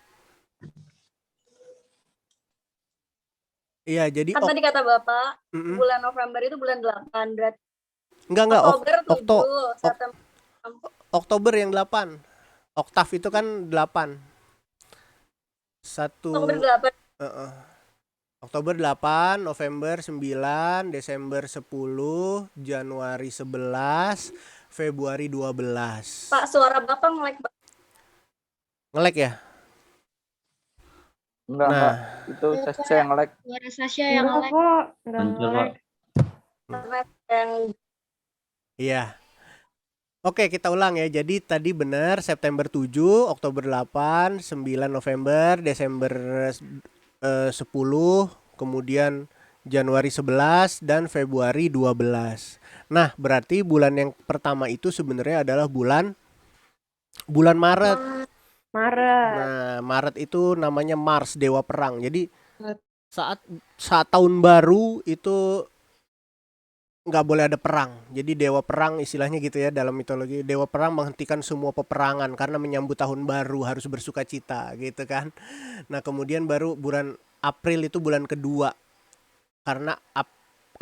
Iya, jadi Kan tadi kata Bapak, bulan November itu bulan 8. Berarti enggak Oktober 7, September. Oktober yang 8. Oktav itu kan 8. Oktober 8. Oktober 8, November 9, Desember 10, Januari 11, Februari 12. Pak, suara Bapak nge-lag. Nge-lag ya? Enggak. Itu saya yang nge-lag. Suara Sasha yang nge-lag. Iya. Oke, kita ulang ya. Jadi tadi benar September 7, Oktober 8, 9 November, Desember 10, kemudian Januari 11 dan Februari 12. Nah, berarti bulan yang pertama itu sebenarnya adalah bulan Maret. Nah, Maret itu namanya Mars, dewa perang. Jadi saat tahun baru itu nggak boleh ada perang. Jadi dewa perang istilahnya gitu ya dalam mitologi. Dewa perang menghentikan semua peperangan karena menyambut tahun baru harus bersukacita gitu kan. Nah, kemudian baru bulan April itu bulan kedua. Karena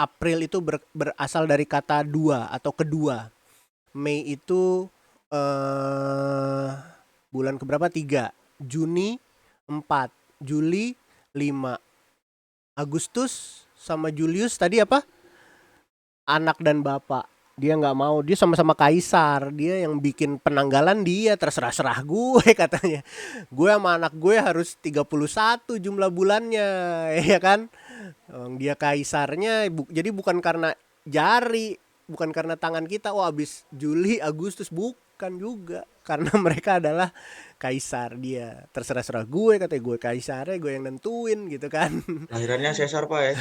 April itu berasal dari kata dua atau kedua. Mei itu bulan keberapa? 3. Juni 4. Juli 5. Agustus sama Julius tadi apa? Anak dan bapak. Dia nggak mau, dia sama-sama kaisar, dia yang bikin penanggalan, dia terserah gue katanya. Gue sama anak gue harus 31 jumlah bulannya, ya kan? Dia kaisarnya, jadi bukan karena jari, bukan karena tangan kita, abis Juli, Agustus, bukan juga. Karena mereka adalah kaisar, dia terserah gue, katanya gue kaisarnya, gue yang nentuin gitu kan. Lahirannya Caesar Pak ya.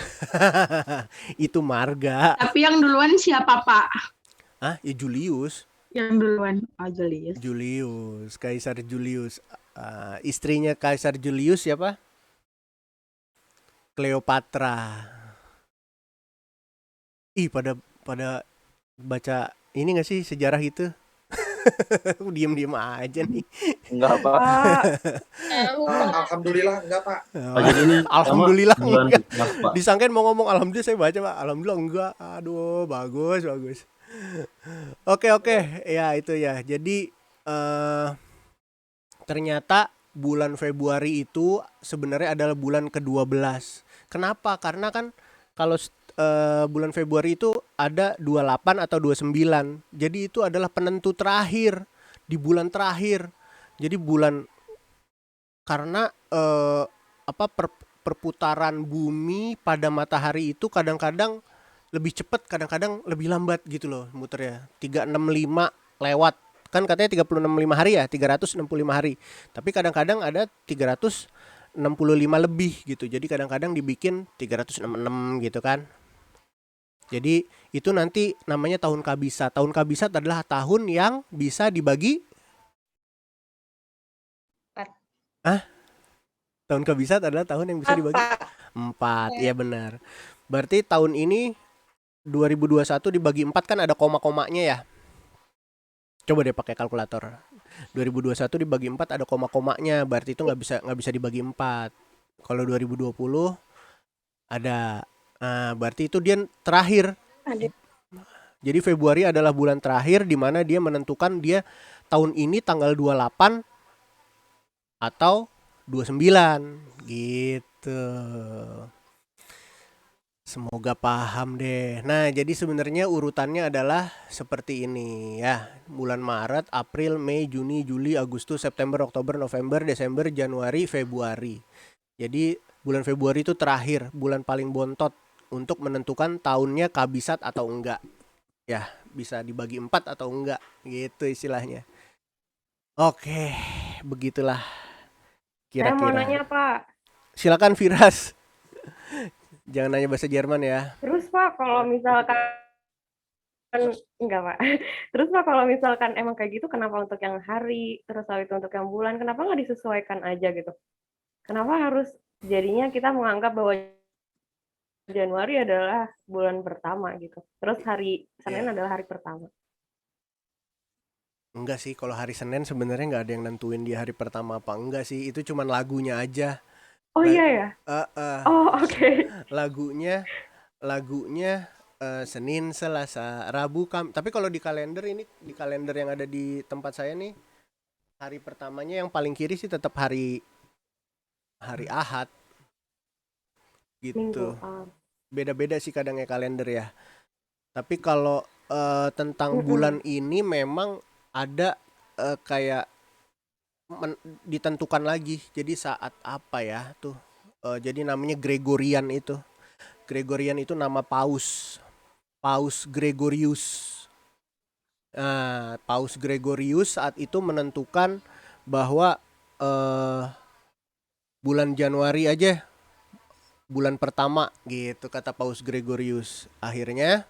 Itu marga. Tapi yang duluan siapa Pak? Ya Julius. Yang duluan Julius. Julius, Kaisar Julius. Istrinya Kaisar Julius siapa? Cleopatra. Pada baca ini nggak sih sejarah itu? Diem aja nih. Enggak Pak. Alhamdulillah enggak Pak. Alhamdulillah enggak. Disangkain mau ngomong alhamdulillah saya baca Pak. Alhamdulillah enggak. Aduh, bagus. Oke. Ya itu ya. Jadi ternyata bulan Februari itu sebenarnya adalah bulan ke-12. Kenapa? Karena kan kalau bulan Februari itu ada 28 atau 29. Jadi itu adalah penentu terakhir di bulan terakhir. Jadi bulan karena perputaran bumi pada matahari itu kadang-kadang lebih cepat, kadang-kadang lebih lambat gitu loh muternya. 365 lewat. Kan katanya 365 hari ya, 365 hari. Tapi kadang-kadang ada 365 lebih gitu. Jadi kadang-kadang dibikin 366 gitu kan. Jadi itu nanti namanya tahun kabisat. Tahun kabisat adalah tahun yang bisa dibagi 4. Tahun kabisat adalah tahun yang bisa dibagi 4. Iya benar. Berarti tahun ini 2021 dibagi 4 kan ada koma-komanya ya. Coba deh pakai kalkulator. 2021 dibagi 4 ada koma-komanya, berarti itu nggak bisa dibagi 4. Kalau 2020 ada. Berarti itu dia terakhir. Jadi Februari adalah bulan terakhir di mana dia menentukan dia tahun ini tanggal 28 atau 29 gitu. Semoga paham deh. Nah, jadi sebenarnya urutannya adalah seperti ini ya. Bulan Maret, April, Mei, Juni, Juli, Agustus, September, Oktober, November, Desember, Januari, Februari. Jadi bulan Februari itu terakhir, bulan paling bontot untuk menentukan tahunnya kabisat atau enggak. Ya, bisa dibagi 4 atau enggak gitu istilahnya. Oke, begitulah kira-kira. Saya mau nanya Pak. Silakan Firas. Jangan nanya bahasa Jerman ya. Terus Pak, kalau misalkan enggak Pak. Terus Pak, kalau misalkan emang kayak gitu, kenapa untuk yang hari, terus habis itu untuk yang bulan, kenapa nggak disesuaikan aja gitu? Kenapa harus jadinya kita menganggap bahwa Januari adalah bulan pertama gitu. Terus hari Senin adalah hari pertama. Enggak sih, kalau hari Senin sebenarnya nggak ada yang nentuin dia hari pertama apa enggak sih. Itu cuman lagunya aja. Oh iya ya? Oh oke. Lagunya Senin, Selasa, Rabu, Kamis. Tapi kalau di kalender ini, di kalender yang ada di tempat saya nih, hari pertamanya yang paling kiri sih tetap hari Ahad. Gitu. Beda-beda sih kadangnya kalender ya. Tapi kalau tentang bulan ini memang ada kayak ditentukan lagi. Jadi saat apa ya tuh? Jadi namanya Gregorian itu. Gregorian itu nama Paus Gregorius. Paus Gregorius saat itu menentukan bahwa bulan Januari aja bulan pertama gitu kata Paus Gregorius. Akhirnya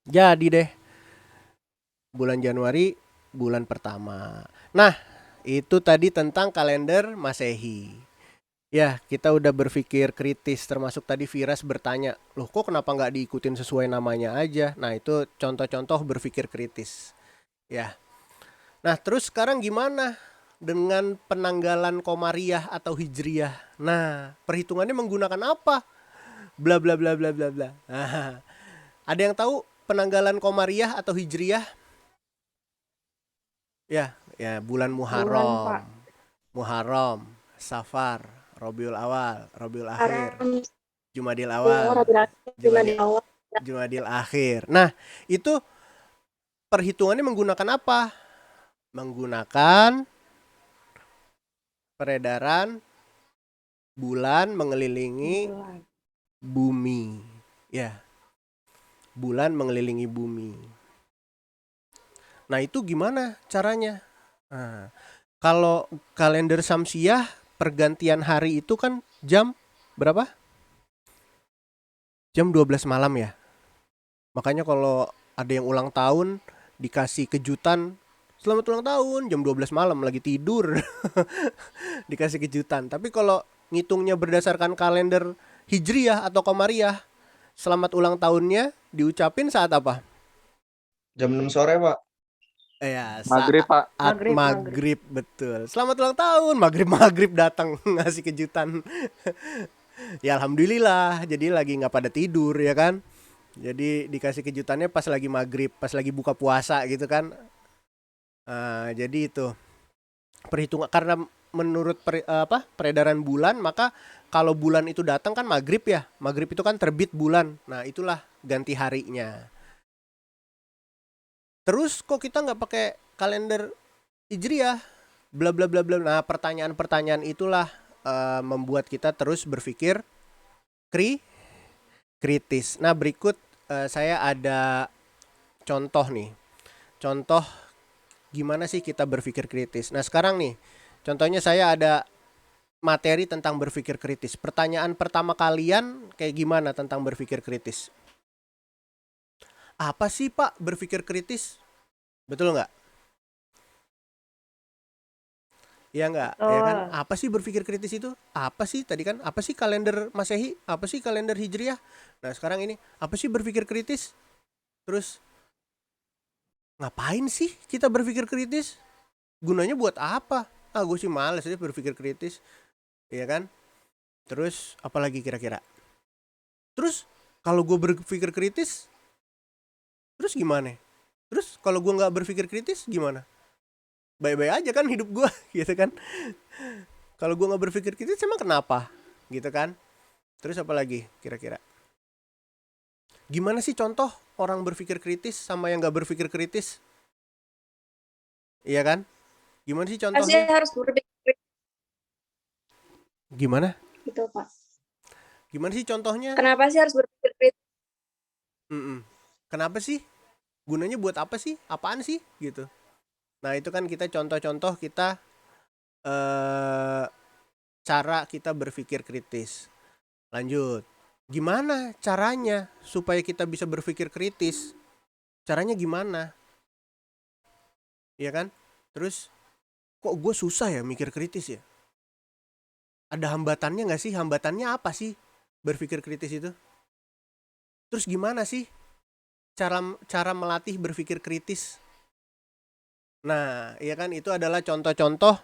jadi deh bulan Januari bulan pertama. Nah, itu tadi tentang kalender Masehi. Ya, kita udah berpikir kritis, termasuk tadi Firas bertanya, loh kok kenapa nggak diikutin sesuai namanya aja? Nah, itu contoh-contoh berpikir kritis. Ya. Nah, terus sekarang gimana dengan penanggalan Komariah atau Hijriyah? Nah, perhitungannya menggunakan apa? Bla bla bla bla bla bla. Nah, ada yang tahu penanggalan Komariah atau Hijriyah? Ya, bulan Muharram. Muharram, Safar, Rabiul Awal, Rabiul Akhir, Jumadil Awal, Jumadil Akhir. Nah, itu perhitungannya menggunakan apa? Menggunakan peredaran bulan mengelilingi bumi. Ya, bulan mengelilingi bumi. Nah, itu gimana caranya? Nah, kalau kalender Syamsiah pergantian hari itu kan jam berapa? Jam 12 malam ya. Makanya kalau ada yang ulang tahun dikasih kejutan, selamat ulang tahun, jam 12 malam lagi tidur. Dikasih kejutan. Tapi kalau ngitungnya berdasarkan kalender Hijriyah atau Qamariyah, selamat ulang tahunnya diucapin saat apa? Jam 6 sore, Pak. Ya, Maghrib, Pak. Maghrib, betul. Selamat ulang tahun, maghrib datang ngasih kejutan. Ya alhamdulillah, jadi lagi nggak pada tidur ya kan. Jadi dikasih kejutannya pas lagi maghrib, pas lagi buka puasa gitu kan. Jadi itu perhitungan karena menurut peredaran bulan, maka kalau bulan itu datang kan maghrib ya. Maghrib itu kan terbit bulan. Nah itulah ganti harinya. Terus kok kita nggak pakai kalender Hijriyah? Bla bla bla bla. Nah pertanyaan-pertanyaan itulah membuat kita terus berpikir kritis. Nah berikut saya ada contoh nih. Contoh gimana sih kita berpikir kritis. Nah sekarang nih, contohnya saya ada materi tentang berpikir kritis. Pertanyaan pertama kalian kayak gimana tentang berpikir kritis? Apa sih Pak berpikir kritis? Betul nggak? Iya nggak? Ya kan? Apa sih berpikir kritis itu? Apa sih tadi kan? Apa sih kalender Masehi? Apa sih kalender Hijriyah? Nah sekarang ini, apa sih berpikir kritis? Terus ngapain sih kita berpikir kritis? Gunanya buat apa? Gue sih males deh berpikir kritis. Iya kan? Terus apalagi kira-kira? Terus kalau gue berpikir kritis, terus gimana? Terus kalau gue nggak berpikir kritis gimana? Baik-baik aja kan hidup gue gitu kan. Kalau gue nggak berpikir kritis emang kenapa gitu kan. Terus apa lagi kira-kira? Gimana sih contoh orang berpikir kritis sama yang nggak berpikir kritis? Iya kan? Gimana sih contohnya? Pasti harus berpikir kritis Gimana? gitu, Pak. Gimana sih contohnya? Kenapa sih harus berpikir kritis? Kenapa sih? Gunanya buat apa sih? Apaan sih gitu? Nah itu kan kita contoh-contoh kita cara kita berpikir kritis. Lanjut. Gimana caranya supaya kita bisa berpikir kritis? Caranya gimana? Iya kan? Terus kok gue susah ya mikir kritis ya? Ada hambatannya gak sih? Hambatannya apa sih berpikir kritis itu? Terus gimana sih cara melatih berpikir kritis? Nah, iya kan itu adalah contoh-contoh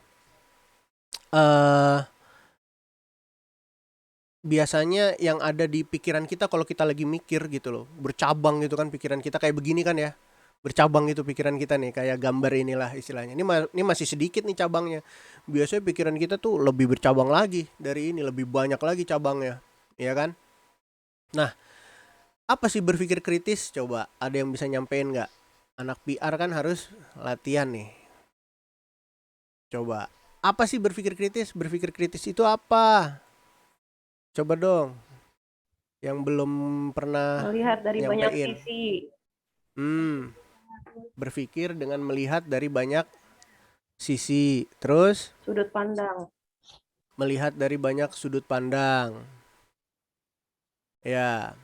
biasanya yang ada di pikiran kita kalau kita lagi mikir gitu loh. Bercabang gitu kan pikiran kita kayak begini kan ya. Bercabang itu pikiran kita nih kayak gambar inilah istilahnya. Ini masih sedikit nih cabangnya. Biasanya pikiran kita tuh lebih bercabang lagi dari ini, lebih banyak lagi cabangnya. Iya kan? Nah, apa sih berpikir kritis? Coba ada yang bisa nyampein nggak? Anak PR kan harus latihan nih. Coba, apa sih berpikir kritis? Berpikir kritis itu apa? Coba dong. Yang belum pernah Melihat dari nyampein. banyak sisi. Berpikir dengan melihat dari banyak sisi. Terus? Sudut pandang. Melihat dari banyak sudut pandang. Ya.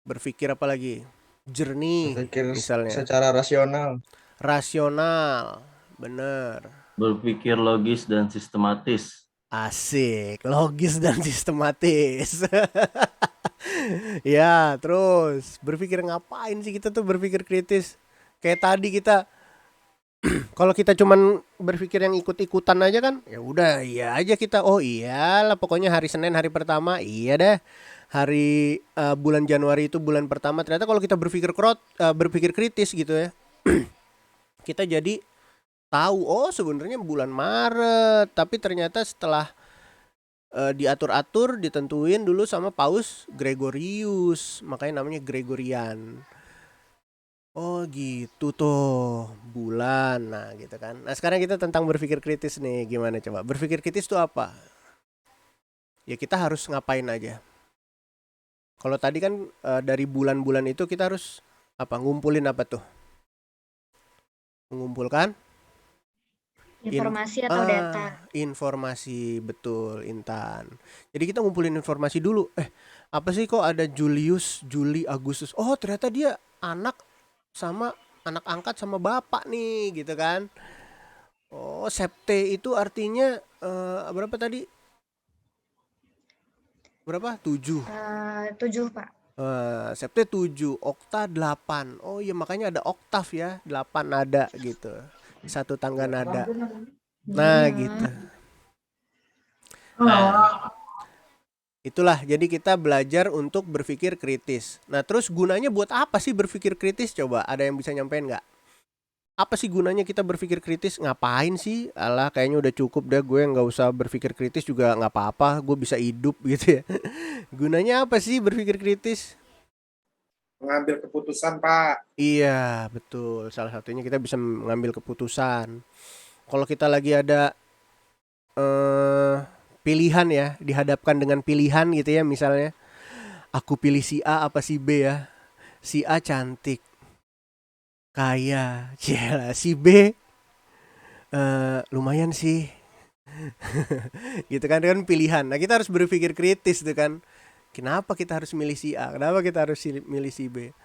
Berpikir apa lagi? Jernih Berpikir misalnya. secara rasional. Rasional. Bener. Berpikir logis dan sistematis. Asik, logis dan sistematis. Ya, terus berpikir ngapain sih kita tuh berpikir kritis? Kayak tadi kita kalau kita cuman berpikir yang ikut-ikutan aja kan, ya udah iya aja kita. Oh iyalah pokoknya hari Senin hari pertama, iya deh. Hari bulan Januari itu bulan pertama. Ternyata kalau kita berpikir kritis gitu ya. Kita jadi tahu sebenarnya bulan Maret, tapi ternyata setelah diatur-atur ditentuin dulu sama Paus Gregorius, makanya namanya Gregorian. Oh gitu tuh, bulan. Nah gitu kan. Nah sekarang kita tentang berpikir kritis nih. Gimana coba? Berpikir kritis tuh apa? Ya kita harus ngapain aja. Kalau tadi kan dari bulan-bulan itu kita harus apa? Ngumpulin apa tuh? Mengumpulkan Informasi atau data. informasi, betul Intan. Jadi kita ngumpulin informasi dulu. Apa sih kok ada Julius, Juli, Agustus? Oh ternyata dia anak sama anak angkat sama bapak nih gitu kan. Oh Septe itu artinya berapa tadi? Berapa? 7. 7, Pak. Septe 7, okta 8. Oh iya makanya ada oktav ya, 8 nada gitu. Satu tangga nada. Nah gitu. Nah, itulah jadi kita belajar untuk berpikir kritis. Nah terus gunanya buat apa sih berpikir kritis? Coba ada yang bisa nyampein nggak? Apa sih gunanya kita berpikir kritis? Ngapain sih? Alah kayaknya udah cukup deh gue nggak usah berpikir kritis juga nggak apa-apa. Gue bisa hidup gitu ya. Gunanya apa sih berpikir kritis? Mengambil keputusan, Pak. Iya betul. Salah satunya kita bisa mengambil keputusan. Kalau kita lagi ada pilihan ya, dihadapkan dengan pilihan gitu ya, misalnya aku pilih si A apa si B ya. Si A cantik, kaya, cila. Si B lumayan sih. Gitu kan pilihan. Nah kita harus berpikir kritis tuh kan. Kenapa kita harus milih si A? Kenapa kita harus milih si B?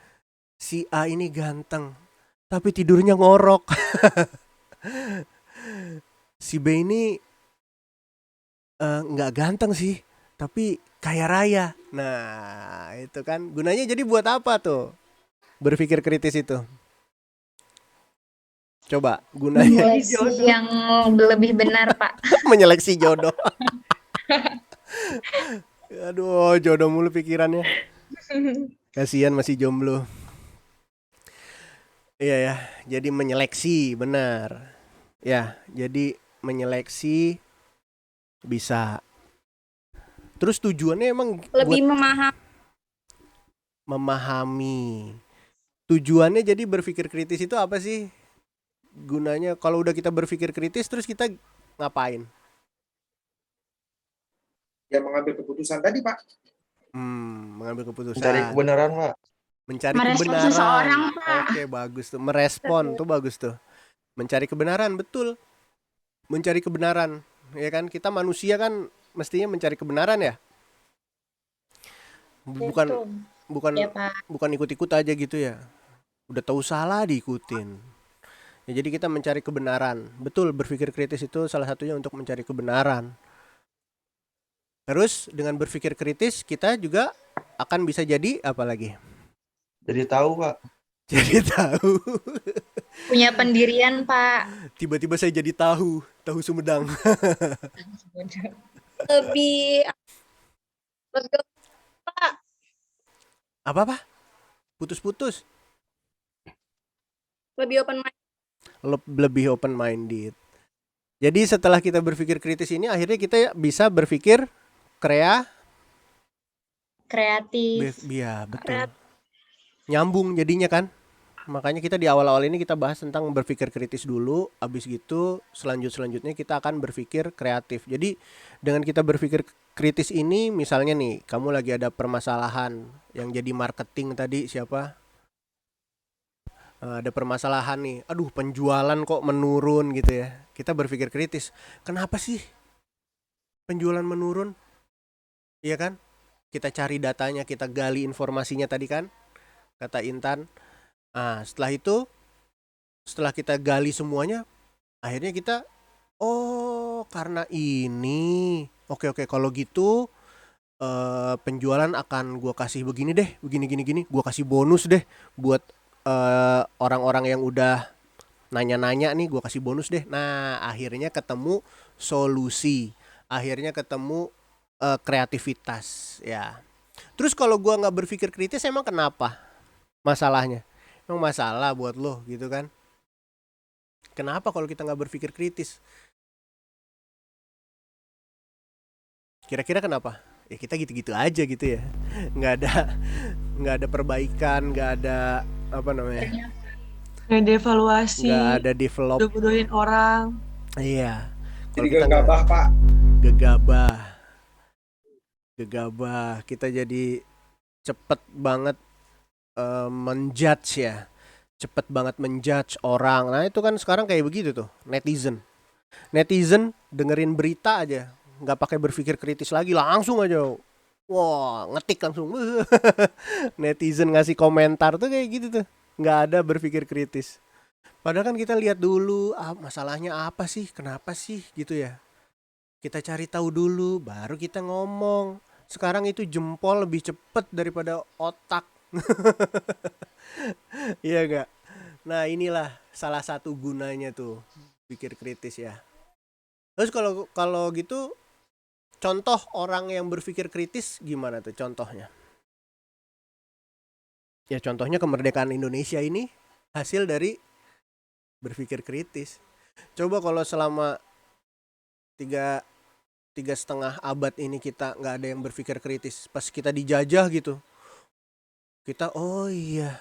Si A ini ganteng, tapi tidurnya ngorok. Si B ini nggak ganteng sih, tapi kaya raya. Nah itu kan gunanya jadi buat apa tuh berpikir kritis itu? Coba gunanya Menyeleksi yang lebih benar, Pak. menyeleksi jodoh. Aduh jodoh mulu pikirannya. Kasihan masih jomblo. Iya ya, jadi menyeleksi benar. Ya, jadi menyeleksi bisa. Terus tujuannya emang Lebih buat memahami. Tujuannya jadi berpikir kritis itu apa sih? Gunanya kalau udah kita berpikir kritis terus kita ngapain? Ya mengambil keputusan tadi, Pak. Mengambil keputusan. Mencari kebenaran, Pak. Mencari Merespon kebenaran. seseorang, Pak. Oke, bagus tuh. Merespon tuh bagus tuh. Mencari kebenaran, betul. Mencari kebenaran. Ya kan kita manusia kan mestinya mencari kebenaran ya. Bukan Ya, Pak. bukan ikut-ikut aja gitu ya. Udah tahu salah diikutin. Ya, jadi kita mencari kebenaran. Betul, berpikir kritis itu salah satunya untuk mencari kebenaran. Terus dengan berpikir kritis kita juga akan bisa jadi apa lagi? Jadi tahu, Pak. Jadi tahu. Punya pendirian, Pak. Tiba-tiba saya jadi tahu Sumedang. Lebih Pak. Apa? Putus-putus. Lebih open mind. Lebih open minded. Jadi setelah kita berpikir kritis ini akhirnya kita bisa berpikir kreatif. Iya, betul. Nyambung jadinya kan. Makanya kita di awal-awal ini kita bahas tentang berpikir kritis dulu, habis gitu selanjutnya kita akan berpikir kreatif. Jadi dengan kita berpikir kritis ini misalnya nih, kamu lagi ada permasalahan yang jadi marketing tadi siapa? Ada permasalahan nih. Aduh, penjualan kok menurun gitu ya. Kita berpikir kritis. Kenapa sih penjualan menurun? Iya kan? Kita cari datanya, kita gali informasinya tadi kan? Kata Intan. Nah, setelah kita gali semuanya, akhirnya kita karena ini. Oke, kalau gitu penjualan akan gua kasih begini deh, begini. Gua kasih bonus deh buat orang-orang yang udah nanya-nanya nih, gua kasih bonus deh. Nah, akhirnya ketemu solusi. Akhirnya ketemu kreativitas ya. Terus kalau gua nggak berpikir kritis emang kenapa? Masalahnya emang masalah buat lo gitu kan. Kenapa kalau kita nggak berpikir kritis? Kira-kira kenapa? Ya kita gitu-gitu aja gitu ya. Nggak ada perbaikan, nggak ada apa namanya, Nggak ada evaluasi, nggak ada develop. bodoh-bodohin orang. Iya. Kalau Jadi kita nggak gegabah Pak. gegabah, kita jadi cepet banget menjudge ya, cepet banget menjudge orang. Nah itu kan sekarang kayak begitu tuh, netizen dengerin berita aja, nggak pakai berpikir kritis lagi, langsung aja, wah ngetik langsung. Netizen ngasih komentar tuh kayak gitu tuh, nggak ada berpikir kritis. Padahal kan kita lihat dulu, masalahnya apa sih, kenapa sih gitu ya. Kita cari tahu dulu, baru kita ngomong. Sekarang itu jempol lebih cepet daripada otak. Iya gak? Nah inilah salah satu gunanya tuh pikir kritis ya. Terus kalau gitu, contoh orang yang berpikir kritis gimana tuh contohnya? Ya contohnya kemerdekaan Indonesia ini hasil dari berpikir kritis. Coba kalau selama 3,5 abad ini kita nggak ada yang berpikir kritis, pas kita dijajah gitu, kita oh iya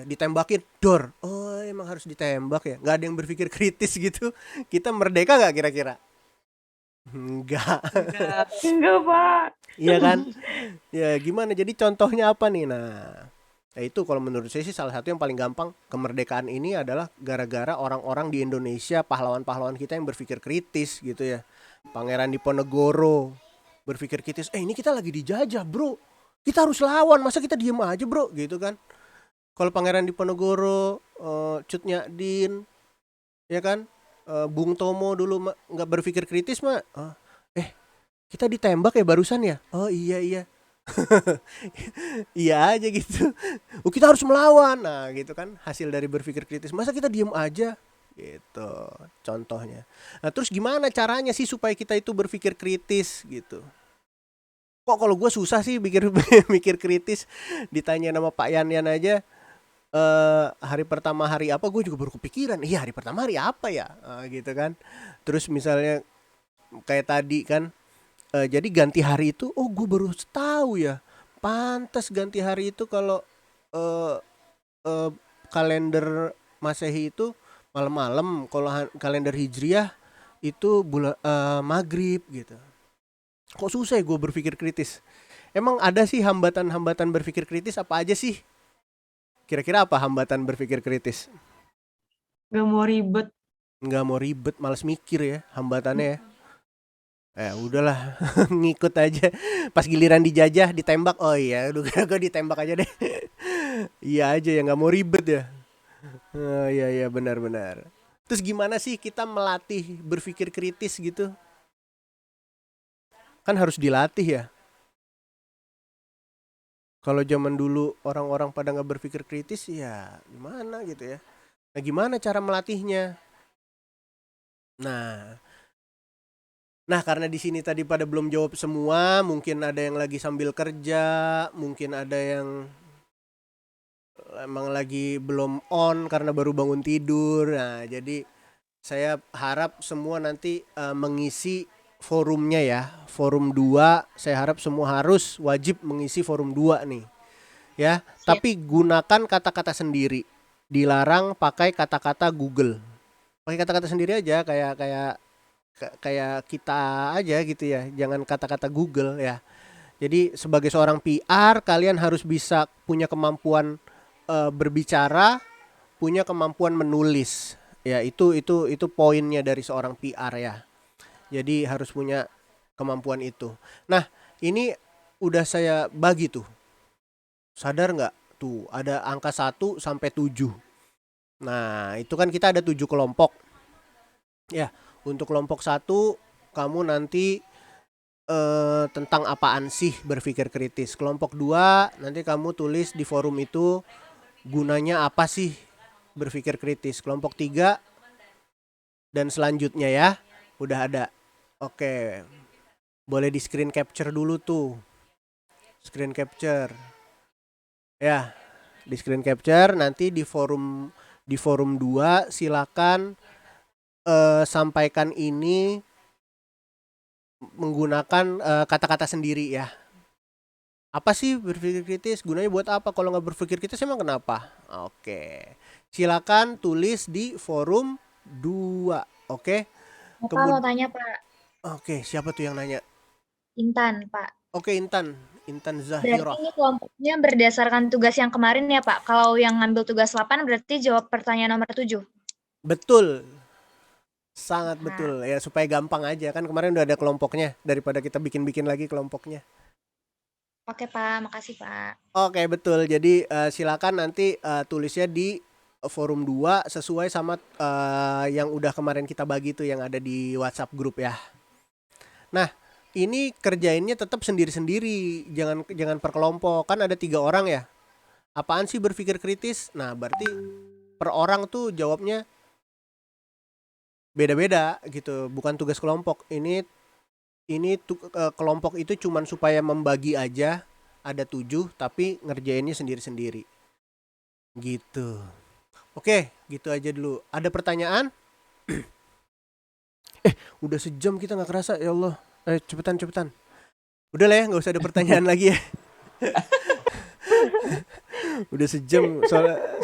ditembakin dor, oh emang harus ditembak ya, nggak ada yang berpikir kritis gitu, kita merdeka nggak kira-kira? Enggak Pak. iya kan. Ya gimana, jadi contohnya apa nih? Nah itu kalau menurut saya sih salah satu yang paling gampang, kemerdekaan ini adalah gara-gara orang-orang di Indonesia, pahlawan-pahlawan kita yang berpikir kritis gitu ya. Pangeran Diponegoro berpikir kritis, ini kita lagi dijajah bro, kita harus lawan, masa kita diem aja bro gitu kan. Kalau Pangeran Diponegoro, Cut Nyak-Din, ya kan, Bung Tomo dulu nggak berpikir kritis mah, kita ditembak ya barusan ya, oh iya iya aja gitu. Kita harus melawan. Nah gitu kan, hasil dari berpikir kritis. Masa kita diem aja gitu contohnya. Nah terus gimana caranya sih supaya kita itu berpikir kritis gitu? Kok kalau gue susah sih mikir kritis. Ditanya nama Pak Yan aja, hari pertama hari apa, gue juga baru kepikiran, iya hari pertama hari apa ya, gitu kan. Terus misalnya kayak tadi kan, jadi ganti hari itu, oh gue baru tahu ya, pantas ganti hari itu kalau kalender Masehi itu malam-malam, kalau kalender Hijriah itu bulan maghrib gitu. Kok susah ya gue berpikir kritis? Emang ada sih hambatan-hambatan berpikir kritis apa aja sih? Kira-kira apa hambatan berpikir kritis? Gak mau ribet, males mikir ya hambatannya ya. Udahlah ngikut aja. Pas giliran dijajah ditembak, oh iya udah gue ditembak aja deh. Iya aja ya, nggak mau ribet ya. Iya benar. Terus gimana sih kita melatih berpikir kritis gitu? Kan harus dilatih ya. Kalau zaman dulu orang-orang pada nggak berpikir kritis ya gimana gitu ya. Nah gimana cara melatihnya? Nah karena di sini tadi pada belum jawab semua, mungkin ada yang lagi sambil kerja, mungkin ada yang emang lagi belum on karena baru bangun tidur. Nah jadi saya harap semua nanti mengisi forumnya ya, forum 2. Saya harap semua harus wajib mengisi forum 2 nih ya. Tapi gunakan kata-kata sendiri, dilarang pakai kata-kata Google. Pakai kata-kata sendiri aja, kayak kita aja gitu ya, jangan kata-kata Google ya. Jadi sebagai seorang PR kalian harus bisa punya kemampuan berbicara, punya kemampuan menulis ya. Itu poinnya dari seorang PR ya. Jadi harus punya kemampuan itu. Nah ini udah saya bagi tuh, sadar nggak tuh ada angka 1 sampai 7. Nah itu kan kita ada 7 kelompok ya. Untuk kelompok 1 kamu nanti tentang apaan sih berpikir kritis. Kelompok 2 nanti kamu tulis di forum itu gunanya apa sih berpikir kritis. Kelompok 3 dan selanjutnya ya udah ada. Oke, boleh di screen capture dulu tuh, screen capture ya, di screen capture. Nanti di forum 2 silakan sampaikan ini menggunakan kata-kata sendiri ya. Apa sih berpikir kritis? Gunanya buat apa? Kalau nggak berpikir kritis emang kenapa? Oke, silakan tulis di forum 2. Oke. Bapak mau tanya, Pak. Oke, siapa tuh yang nanya? Intan, Pak. Oke, Intan Berarti Zahirah. ini kelompoknya berdasarkan tugas yang kemarin ya, Pak. Kalau yang ngambil tugas 8 berarti jawab pertanyaan nomor 7. Betul. Sangat betul ya, supaya gampang aja kan, kemarin udah ada kelompoknya daripada kita bikin-bikin lagi kelompoknya. Oke, Pak. Makasih, Pak. Oke, betul. Jadi silakan nanti tulisnya di forum 2 sesuai sama yang udah kemarin kita bagi tuh yang ada di WhatsApp grup ya. Nah, ini kerjainnya tetap sendiri-sendiri, jangan per kelompok. Kan ada 3 orang ya. Apaan sih berpikir kritis? Nah, berarti per orang tuh jawabnya beda-beda gitu, bukan tugas kelompok. Ini kelompok itu cuman supaya membagi aja, ada 7 tapi ngerjainnya sendiri-sendiri. Gitu. Oke, gitu aja dulu. Ada pertanyaan? Udah sejam kita nggak kerasa, ya Allah. Cepetan. Udah lah ya, nggak usah ada pertanyaan lagi ya. Udah sejam.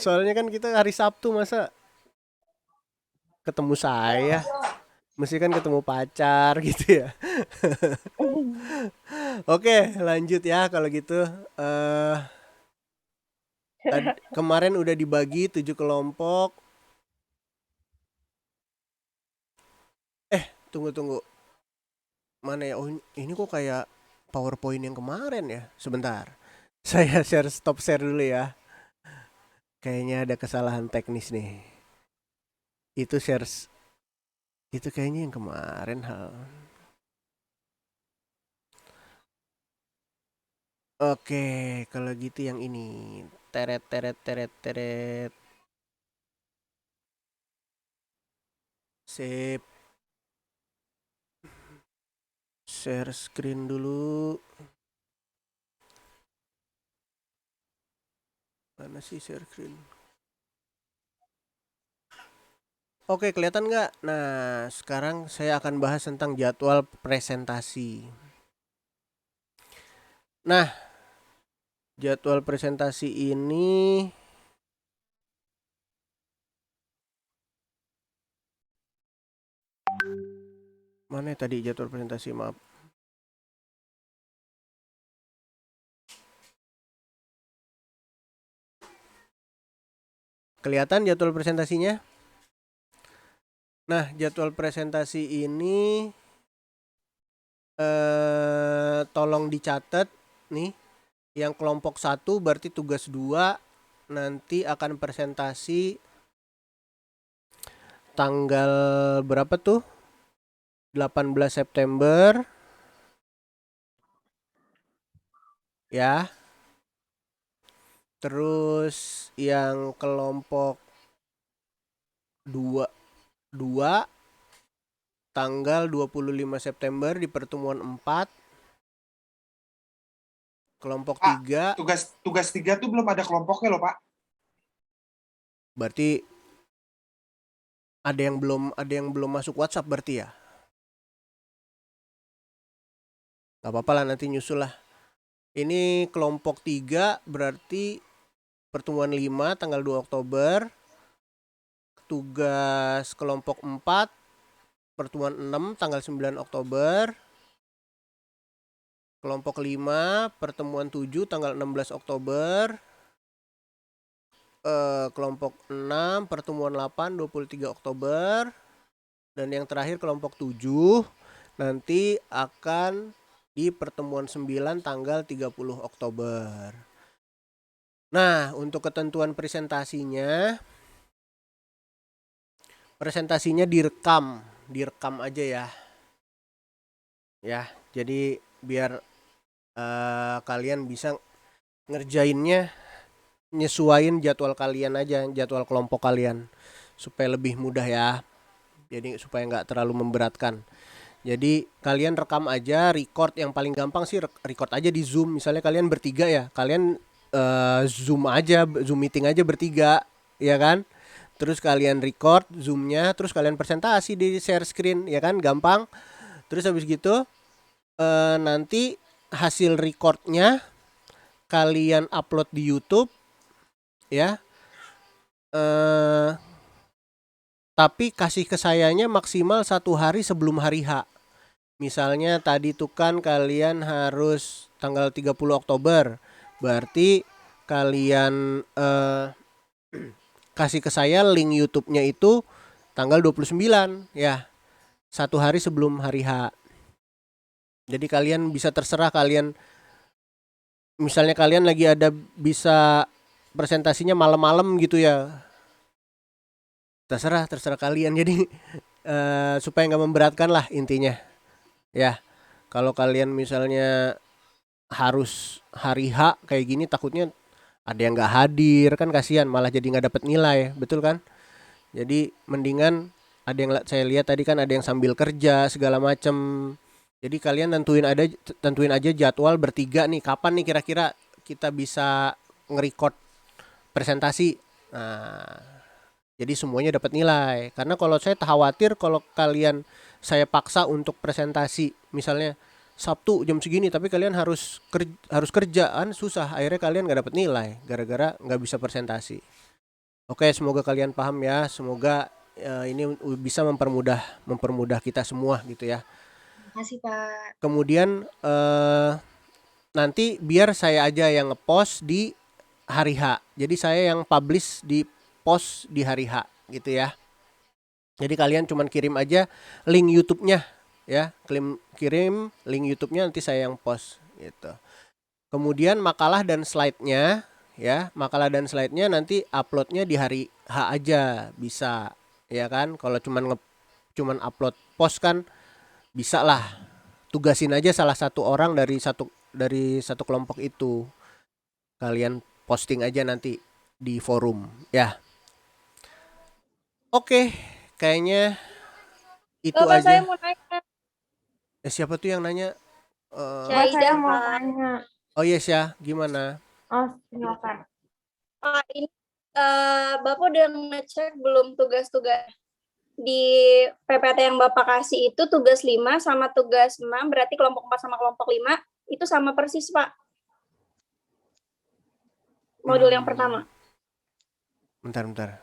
Soalnya kan kita hari Sabtu, masa ketemu saya, mesti kan ketemu pacar gitu ya. Oke, lanjut ya kalau gitu. Kemarin udah dibagi 7 kelompok. Tunggu. Mana ya? Oh, ini kok kayak PowerPoint yang kemarin ya. Sebentar. Saya stop share dulu ya. Kayaknya ada kesalahan teknis nih. Itu kayaknya yang kemarin hal. Oke, kalau gitu yang ini. Teret. Sip. Share screen dulu. Mana sih share screen? Oke, kelihatan nggak? Nah, sekarang saya akan bahas tentang jadwal presentasi. Nah, jadwal presentasi ini mana tadi jadwal presentasi, maaf. Kelihatan jadwal presentasinya? Nah, jadwal presentasi ini tolong dicatat nih. Yang kelompok 1 berarti tugas 2 nanti akan presentasi tanggal berapa tuh? 18 September. Ya. Terus yang kelompok 2 tanggal 25 September di pertemuan 4. Kelompok 3. Tugas 3 tuh belum ada kelompoknya loh, Pak. Berarti ada yang belum masuk WhatsApp berarti ya? Gak apa-apa lah, nanti nyusul lah. Ini kelompok 3 berarti pertemuan 5 tanggal 2 Oktober. Tugas kelompok 4 pertemuan 6 tanggal 9 Oktober. Kelompok 5 pertemuan 7 tanggal 16 Oktober. Kelompok 6 pertemuan 8 23 Oktober. Dan yang terakhir kelompok 7 nanti akan di pertemuan 9 tanggal 30 Oktober. Nah, untuk ketentuan presentasinya direkam aja ya. Ya, jadi biar kalian bisa ngerjainnya nyesuaiin jadwal kalian aja, jadwal kelompok kalian supaya lebih mudah ya. Jadi supaya nggak terlalu memberatkan. Jadi kalian rekam aja, record, yang paling gampang sih record aja di Zoom. Misalnya kalian bertiga ya, kalian Zoom meeting aja bertiga, ya kan? Terus kalian record Zoom-nya, terus kalian presentasi di share screen, ya kan? Gampang. Terus habis gitu nanti hasil recordnya kalian upload di YouTube, ya. tapi kasih ke sayanya maksimal 1 hari sebelum hari H. Misalnya tadi tuh kan kalian harus tanggal 30 Oktober. Berarti kalian kasih ke saya link YouTube-nya itu tanggal 29 ya. 1 hari sebelum hari H. Jadi kalian bisa terserah kalian, misalnya kalian lagi ada bisa presentasinya malam-malam gitu ya. Terserah kalian. Jadi supaya nggak memberatkan lah intinya. Ya, kalau kalian misalnya harus hari H kayak gini takutnya ada yang nggak hadir kan kasihan, malah jadi nggak dapat nilai, betul kan? Jadi mendingan ada yang saya lihat tadi kan ada yang sambil kerja segala macem. Jadi kalian tentuin aja jadwal bertiga nih, kapan nih kira-kira kita bisa nge-record presentasi. Nah, jadi semuanya dapat nilai. Karena kalau saya khawatir kalau kalian saya paksa untuk presentasi, misalnya Sabtu jam segini, tapi kalian harus kerjaan susah. Akhirnya kalian nggak dapat nilai gara-gara nggak bisa presentasi. Oke, semoga kalian paham ya. Semoga ini bisa mempermudah kita semua gitu ya. Terima kasih Pak. Kemudian nanti biar saya aja yang ngepost di hari H. Jadi saya yang publish di post di hari H gitu ya. Jadi kalian cuman kirim aja link YouTube-nya ya. Kirim link YouTube-nya, nanti saya yang post gitu. Kemudian makalah dan slide-nya ya. Makalah dan slide-nya nanti upload-nya di hari H aja bisa ya kan. Kalau cuman upload post kan bisa lah. Tugasin aja salah satu orang dari satu kelompok itu. Kalian posting aja nanti di forum ya. Oke, kayaknya itu Bapak, aja. saya mau nanya. Siapa tuh yang nanya? Saya mau tanya. Oh yes ya, gimana? Oh, silakan. Ini Bapak udah ngecek belum tugas-tugas di PPT yang Bapak kasih itu tugas 5 sama tugas 6, berarti kelompok 4 sama kelompok 5 itu sama persis, Pak. Modul yang pertama. Bentar.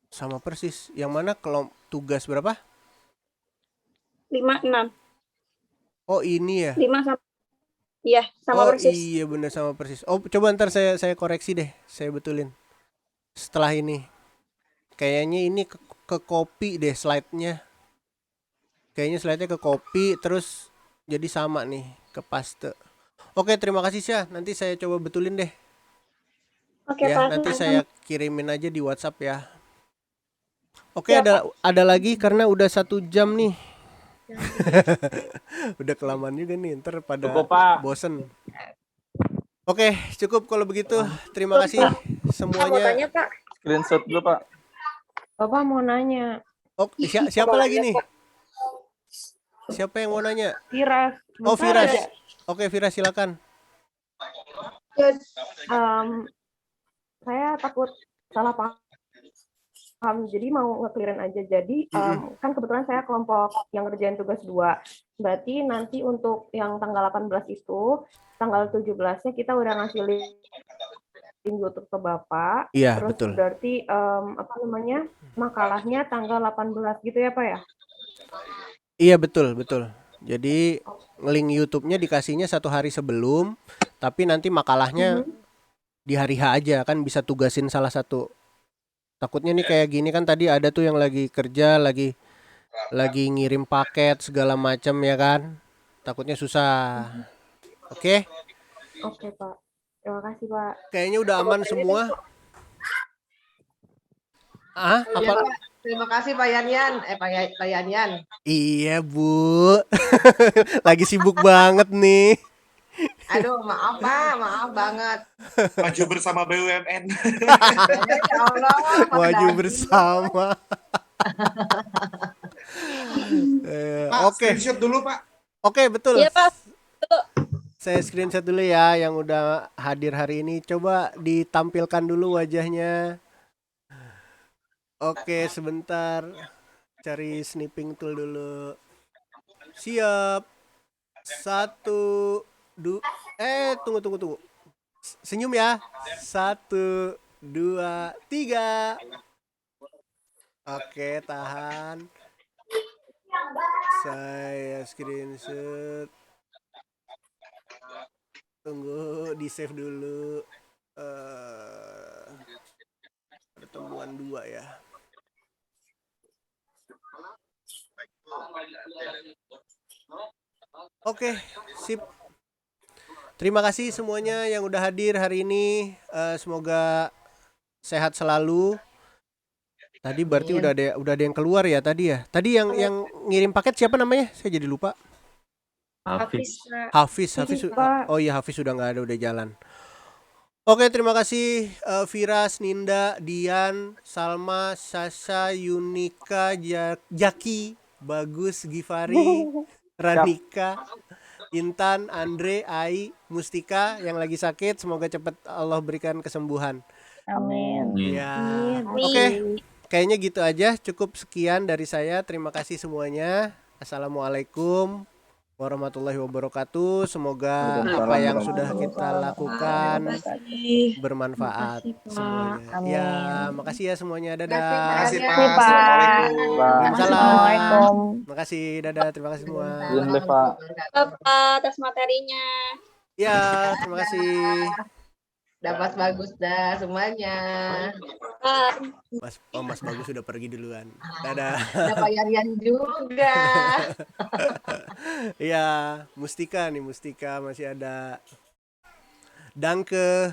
Sama persis. Yang mana tugas berapa? 5, 6. Oh ini ya? 5 sama. Iya, sama persis. Oh iya bener sama persis. Oh coba ntar saya koreksi deh. Saya betulin. Setelah ini. Kayaknya ini ke copy deh slide-nya. Kayaknya slide-nya ke copy terus jadi sama nih. Ke paste. Oke, terima kasih Syah. Nanti saya coba betulin deh. Oke, ya, Pak. nanti saya kirimin aja di WhatsApp ya. Oke, ada lagi karena udah 1 jam nih. Udah kelamaan juga nih, ntar pada bosen. Oke, cukup kalau begitu. Terima kasih semuanya. Mau tanya, Pak. Screenshot dulu, Pak. Bapak mau nanya. Oh, siapa lagi nih? Siapa yang mau nanya? Firas. Oh, Firas. Oke, Firas silakan. Saya takut salah paham, jadi mau nge-clearin aja. Jadi kan kebetulan saya kelompok yang ngerjain tugas 2. Berarti nanti untuk yang tanggal 18 itu, tanggal 17-nya kita udah ngasih link YouTube ke Bapak. Iya, terus betul. Berarti makalahnya tanggal 18 gitu ya Pak ya? Iya, betul. Jadi link YouTube-nya dikasihnya 1 hari sebelum, tapi nanti makalahnya di hari H aja, kan bisa tugasin salah satu. Takutnya nih kayak gini kan tadi ada tuh yang lagi kerja, lagi ngirim paket segala macam ya kan. Takutnya susah. Oke? Oke, Pak. Terima kasih, Pak. Kayaknya udah aman semua. Apa? Terima kasih Pak Yanyan. Pak Yanyan. Iya, Bu. Lagi sibuk banget nih. Aduh, maaf Pak, maaf banget. Maju bersama BUMN. Ya Allah, Maju bersama. Pak, Oke. screenshot dulu Pak. Oke, betul. Iya, Pak. Saya screenshot dulu ya yang udah hadir hari ini. Coba ditampilkan dulu wajahnya. Oke, sebentar. Cari snipping tool dulu. Siap. 1, 2, tunggu. Senyum ya. 1, 2, 3. Oke, tahan. Saya screenshot. Tunggu, di save dulu. Pertemuan 2 ya. Oke, sip. Terima kasih semuanya yang udah hadir hari ini. Semoga sehat selalu. Tadi berarti udah ada yang keluar ya tadi ya. Tadi yang ngirim paket siapa namanya? Saya jadi lupa. Hafiz. Oh iya, Hafiz sudah nggak ada, udah jalan. Oke, terima kasih Firas, Ninda, Dian, Salma, Sasha, Yunika, Jaki, Bagus, Givari, Ranika, Intan, Andre, Ai, Mustika yang lagi sakit, semoga cepat Allah berikan kesembuhan. Amin. Ya. Oke, kayaknya gitu aja, cukup sekian dari saya. Terima kasih semuanya. Assalamualaikum warahmatullahi wabarakatuh. Semoga apa yang sudah kita lakukan bermanfaat semuanya. Ya, makasih ya semuanya. Dadah. Terima kasih, Pak. Pak. Assalamualaikum. Salam. Makasih, dadah. Terima kasih semua. Bapak atas materinya. Ya, terima kasih. Dapat bagus dah semuanya. Mas Bagus sudah pergi duluan. Dadah. Ada Pak Yaryan juga. Iya, Mustika masih ada. Danke.